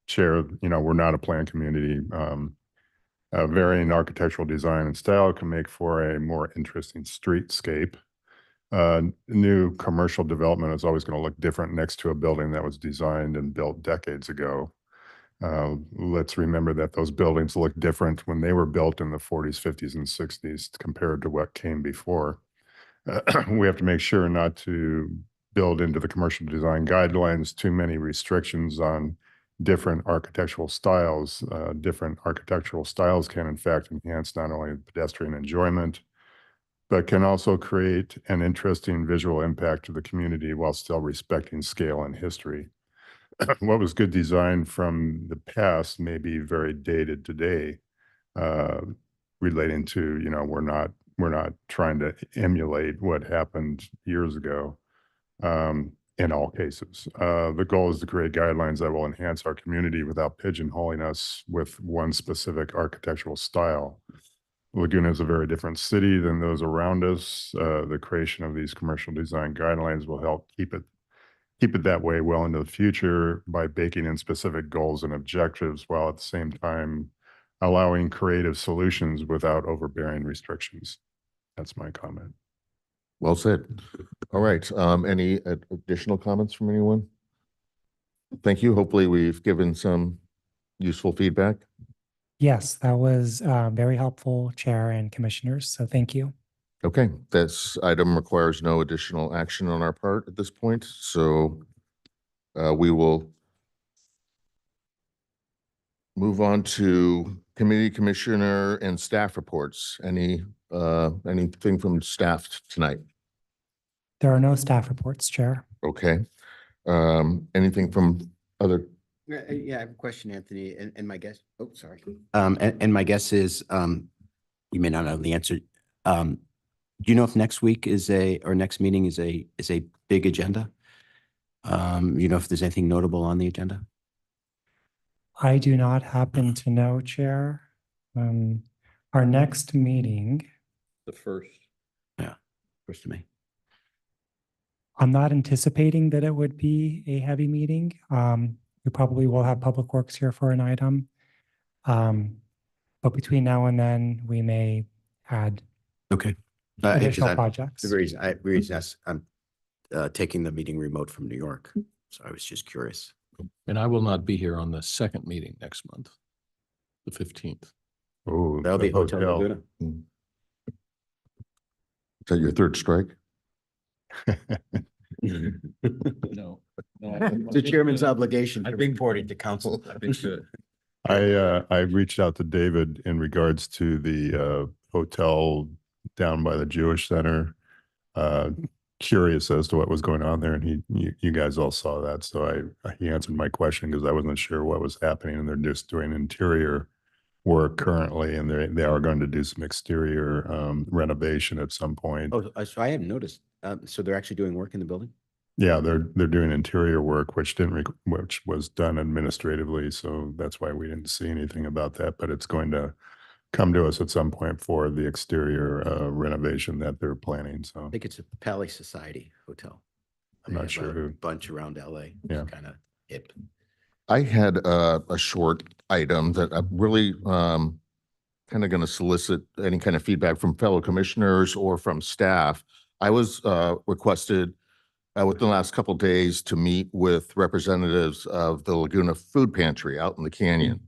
Chair, we're not a planned community. Varying architectural design and style can make for a more interesting streetscape. New commercial development is always going to look different next to a building that was designed and built decades ago. Let's remember that those buildings look different when they were built in the 40s, 50s, and 60s compared to what came before. We have to make sure not to build into the commercial design guidelines too many restrictions on different architectural styles. Different architectural styles can in fact enhance not only pedestrian enjoyment, but can also create an interesting visual impact to the community while still respecting scale and history. What was good design from the past may be very dated today, relating to, we're not trying to emulate what happened years ago. In all cases, the goal is to create guidelines that will enhance our community without pigeonholing us with one specific architectural style. Laguna is a very different city than those around us. The creation of these commercial design guidelines will help keep it that way well into the future by baking in specific goals and objectives while at the same time allowing creative solutions without overbearing restrictions. That's my comment. Well said. All right. Any additional comments from anyone? Thank you. Hopefully we've given some useful feedback. Yes, that was very helpful, Chair and Commissioners. So thank you. Okay, this item requires no additional action on our part at this point. So we will move on to committee, commissioner, and staff reports. Anything from staff tonight? There are no staff reports, Chair. Okay. Anything from other? Yeah, I have a question, Anthony, and my guess, and my guess is, you may not know the answer. Do you know if next week or next meeting is a big agenda? You know if there's anything notable on the agenda? I do not happen to know, Chair. Our next meeting, The first. First to me. I'm not anticipating that it would be a heavy meeting. We probably will have Public Works here for an item. But between now and then, we may add Okay. additional projects. The reason I'm taking the meeting remote from New York, so I was just curious. And I will not be here on the second meeting next month, the 15th. Oh, That'll the be Hotel Laguna. Is that your third strike? No. The chairman's obligation to reporting to council. I think good. I reached out to David in regards to the hotel down by the Jewish Center. Curious as to what was going on there, and you guys all saw that, so he answered my question because I wasn't sure what was happening, and they're just doing interior work currently, and they are going to do some exterior renovation at some point. Oh, so I haven't noticed. So they're actually doing work in the building? Yeah, they're doing interior work, which which was done administratively, so that's why we didn't see anything about that, but it's going to come to us at some point for the exterior renovation that they're planning, so. I think it's a Pali Society Hotel. I'm They not have sure a who. bunch around LA. Yeah. Kind of hip. I had a short item that I'm really kind of going to solicit any kind of feedback from fellow commissioners or from staff. I was requested within the last couple of days to meet with representatives of the Laguna Food Pantry out in the canyon.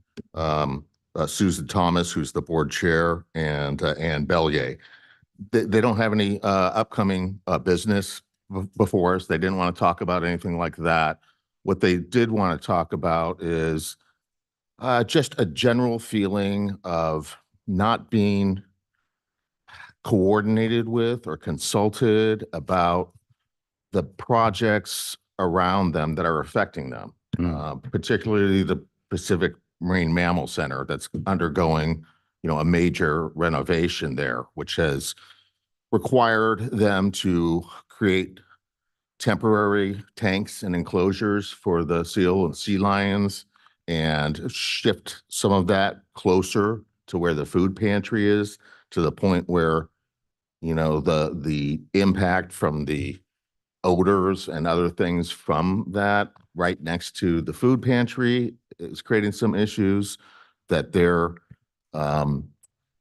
Susan Thomas, who's the board chair, and Ann Bellier. They don't have any upcoming business before us. They didn't want to talk about anything like that. What they did want to talk about is just a general feeling of not being coordinated with or consulted about the projects around them that are affecting them, particularly the Pacific Marine Mammal Center that's undergoing, a major renovation there, which has required them to create temporary tanks and enclosures for the seal and sea lions and shift some of that closer to where the food pantry is, to the point where, the impact from the odors and other things from that right next to the food pantry is creating some issues that they're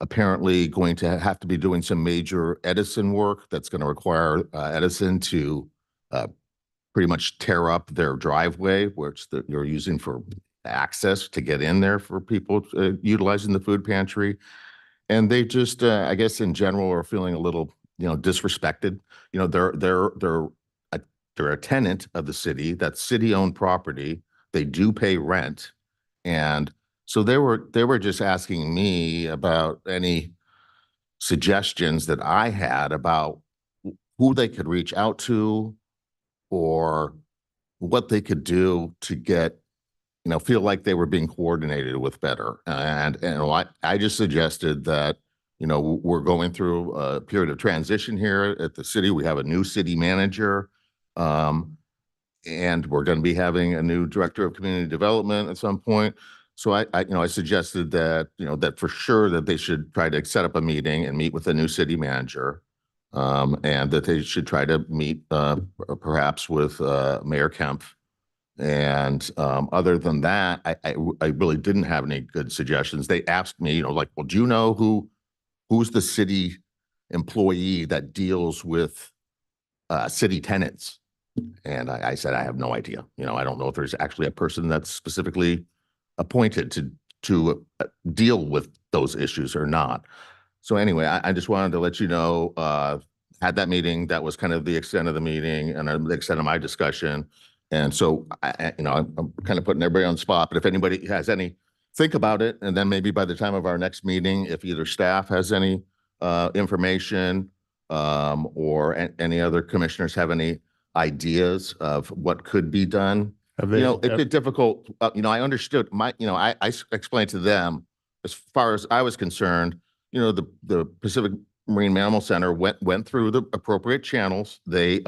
apparently going to have to be doing some major Edison work that's going to require Edison to pretty much tear up their driveway, which you're using for access to get in there for people utilizing the food pantry. And they just, I guess in general, are feeling a little, disrespected. They're a tenant of the city. That's city-owned property. They do pay rent. And so they were just asking me about any suggestions that I had about who they could reach out to or what they could do to get, feel like they were being coordinated with better. And I just suggested that, we're going through a period of transition here at the city. We have a new city manager. And we're going to be having a new director of community development at some point. So I suggested that, that for sure that they should try to set up a meeting and meet with the new city manager. And that they should try to meet perhaps with Mayor Kemp. And other than that, I really didn't have any good suggestions. They asked me, well, do you know who's the city employee that deals with city tenants? And I said, I have no idea. I don't know if there's actually a person that's specifically appointed to deal with those issues or not. So anyway, I just wanted to let you know, had that meeting, that was kind of the extent of the meeting and the extent of my discussion. And so, I'm kind of putting everybody on the spot, but if anybody has think about it. And then maybe by the time of our next meeting, if either staff has any information or any other commissioners have any ideas of what could be done. It's been difficult. I understood I explained to them, as far as I was concerned, the Pacific Marine Mammal Center went through the appropriate channels. They,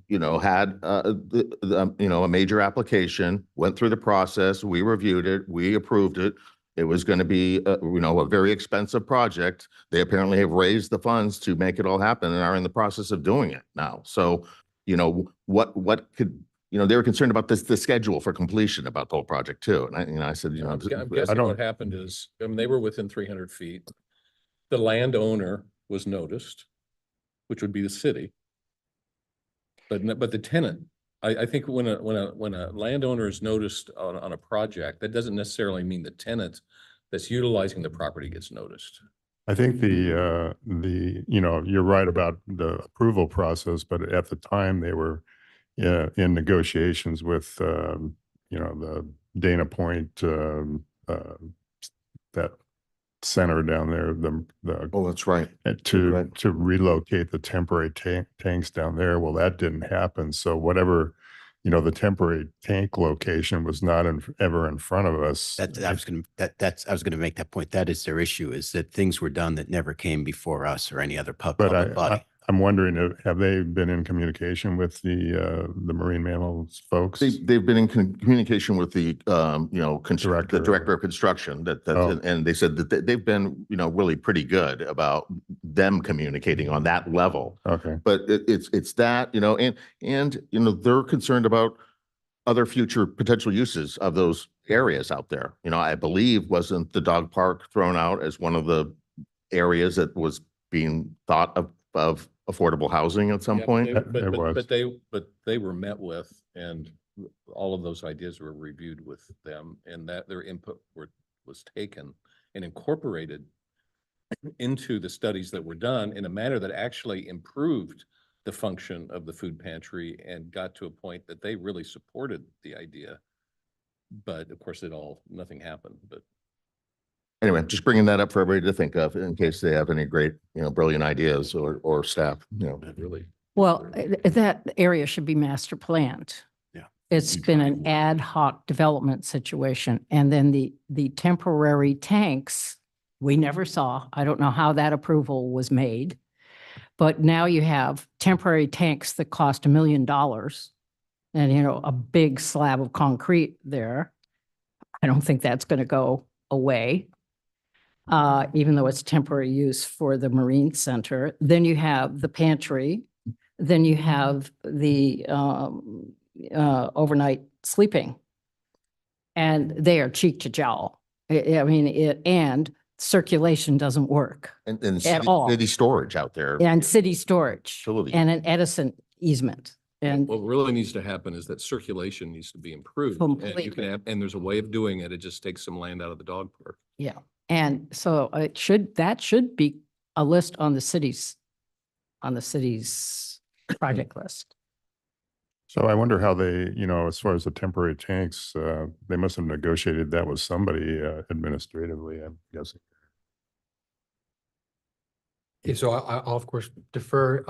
you know, had, you know, a major application, went through the process. We reviewed it. We approved it. It was going to be, you know, a very expensive project. They apparently have raised the funds to make it all happen and are in the process of doing it now. So, you know, what could, you know, they were concerned about the schedule for completion about the whole project too. And I said, you know, I'm guessing don't- what happened is, I mean, they were within 300 feet. The landowner was noticed, which would be the city. But the tenant, I think when a landowner is noticed on a project, that doesn't necessarily mean the tenant that's utilizing the property gets noticed. I think you know, you're right about the approval process, but at the time they were in negotiations with, you know, the Dana Point, that center down there, oh, that's right. to relocate the temporary tanks down there. Well, that didn't happen. So whatever, you know, the temporary tank location was not ever in front of us. I was going to make that point. That is their issue, is that things were done that never came before us or any other But public body. I'm wondering, have they been in communication with the marine mammals folks? They've been in communication with the, you know, Director. the director of construction Oh. and they said that they've been, you know, really pretty good about them communicating on that level. Okay. But it's that, you know, and, you know, they're concerned about other future potential uses of those areas out there. You know, I believe wasn't the dog park thrown out as one of the areas that was being thought of affordable housing at some Yeah, point? they- It was. But they were met with, and all of those ideas were reviewed with them, and that their input was taken and incorporated into the studies that were done in a manner that actually improved the function of the food pantry and got to a point that they really supported the idea. But of course, nothing happened, but. Anyway, just bringing that up for everybody to think of in case they have any great, you know, brilliant ideas or staff, you know. Really. Well, that area should be master planned. Yeah. It's been an ad hoc development situation. And then the temporary tanks, we never saw. I don't know how that approval was made. But now you have temporary tanks that cost $1 million and, you know, a big slab of concrete there. I don't think that's going to go away, even though it's temporary use for the Marine Center. Then you have the pantry. Then you have the overnight sleeping. And they are cheek to jowl. I mean, and circulation doesn't work. And all. city storage out there. And city storage Facility. and an Edison easement. And What really needs to happen is that circulation needs to be improved. And you Completely. can have, and there's a way of doing it. It just takes some land out of the dog park. yeah, and so that should be a list on the city's project list. So I wonder how they, you know, as far as the temporary tanks, they must have negotiated that with somebody administratively, I'm guessing. Okay, so I'll of course defer,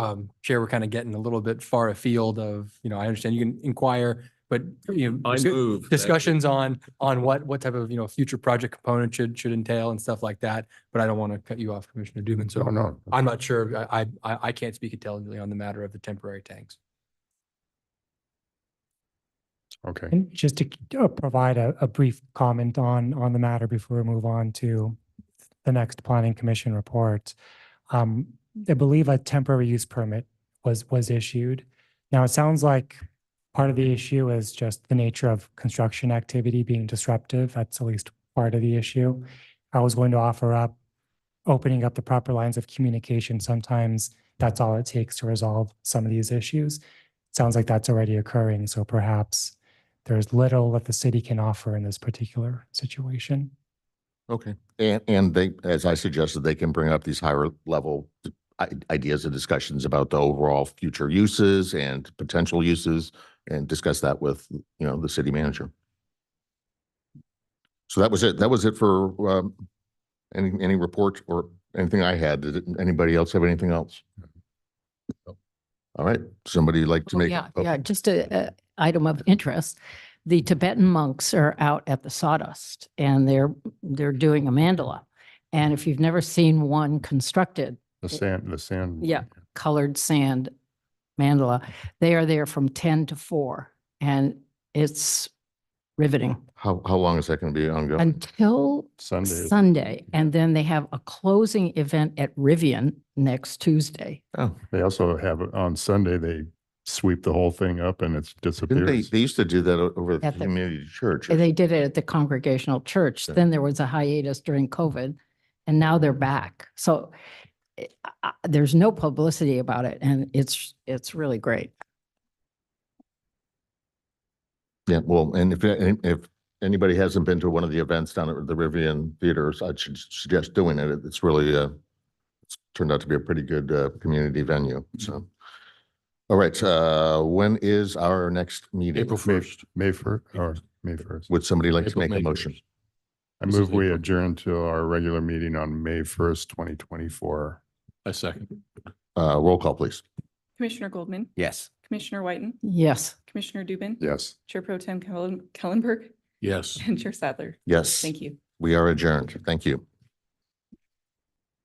Chair, we're kind of getting a little bit far afield of, you know, I understand you can inquire, but you know. I move that- Discussions on what type of, you know, future project component should entail and stuff like that, but I don't want to cut you off, Commissioner Dubin, so No. I'm not sure, I can't speak intelligently on the matter of the temporary tanks. Okay. And just to provide a brief comment on the matter before we move on to the next Planning Commission report. I believe a temporary use permit was issued. Now, it sounds like part of the issue is just the nature of construction activity being disruptive. That's at least part of the issue. I was going to offer up opening up the proper lines of communication. Sometimes that's all it takes to resolve some of these issues. Sounds like that's already occurring. So perhaps there's little that the city can offer in this particular situation. Okay. And they, as I suggested, they can bring up these higher level ideas and discussions about the overall future uses and potential uses and discuss that with, you know, the city manager. So that was it. That was it for any report or anything I had. Did anybody else have anything else? All right. Somebody like to Oh, make? yeah, just a item of interest. The Tibetan monks are out at the Sawdust and they're doing a mandala. And if you've never seen one constructed, The sand. yeah, colored sand mandala, they are there from 10 to 4 and it's riveting How long is that going to be ongoing? until Sunday. Sunday. And then they have a closing event at Rivian next Tuesday. Oh, They also have, on Sunday, they sweep the whole thing up and it didn't they, disappears. they used to do that over at the At the- community church. They did it at the Congregational Church. Yeah. Then there was a hiatus during COVID and now they're back. So there's no publicity about it and it's really great. Yeah, well, and if anybody hasn't been to one of the events down at the Rivian Theaters, I should suggest doing it. It's really, it's turned out to be a pretty good, community venue, so. All right, when is our next meeting? April 1st. May 1st or May 1st. Would somebody like to April, make a May motion? 1st. I This is move we April. adjourn to our regular meeting on May 1st, 2024. I second. Roll call, please. Commissioner Goldman, Yes. Commissioner Whiten, Yes. Commissioner Dubin. Yes. Chair Pro Tem Kellenberg, Yes. and Chair Sadler. Yes. Thank you. We are adjourned. Thank you.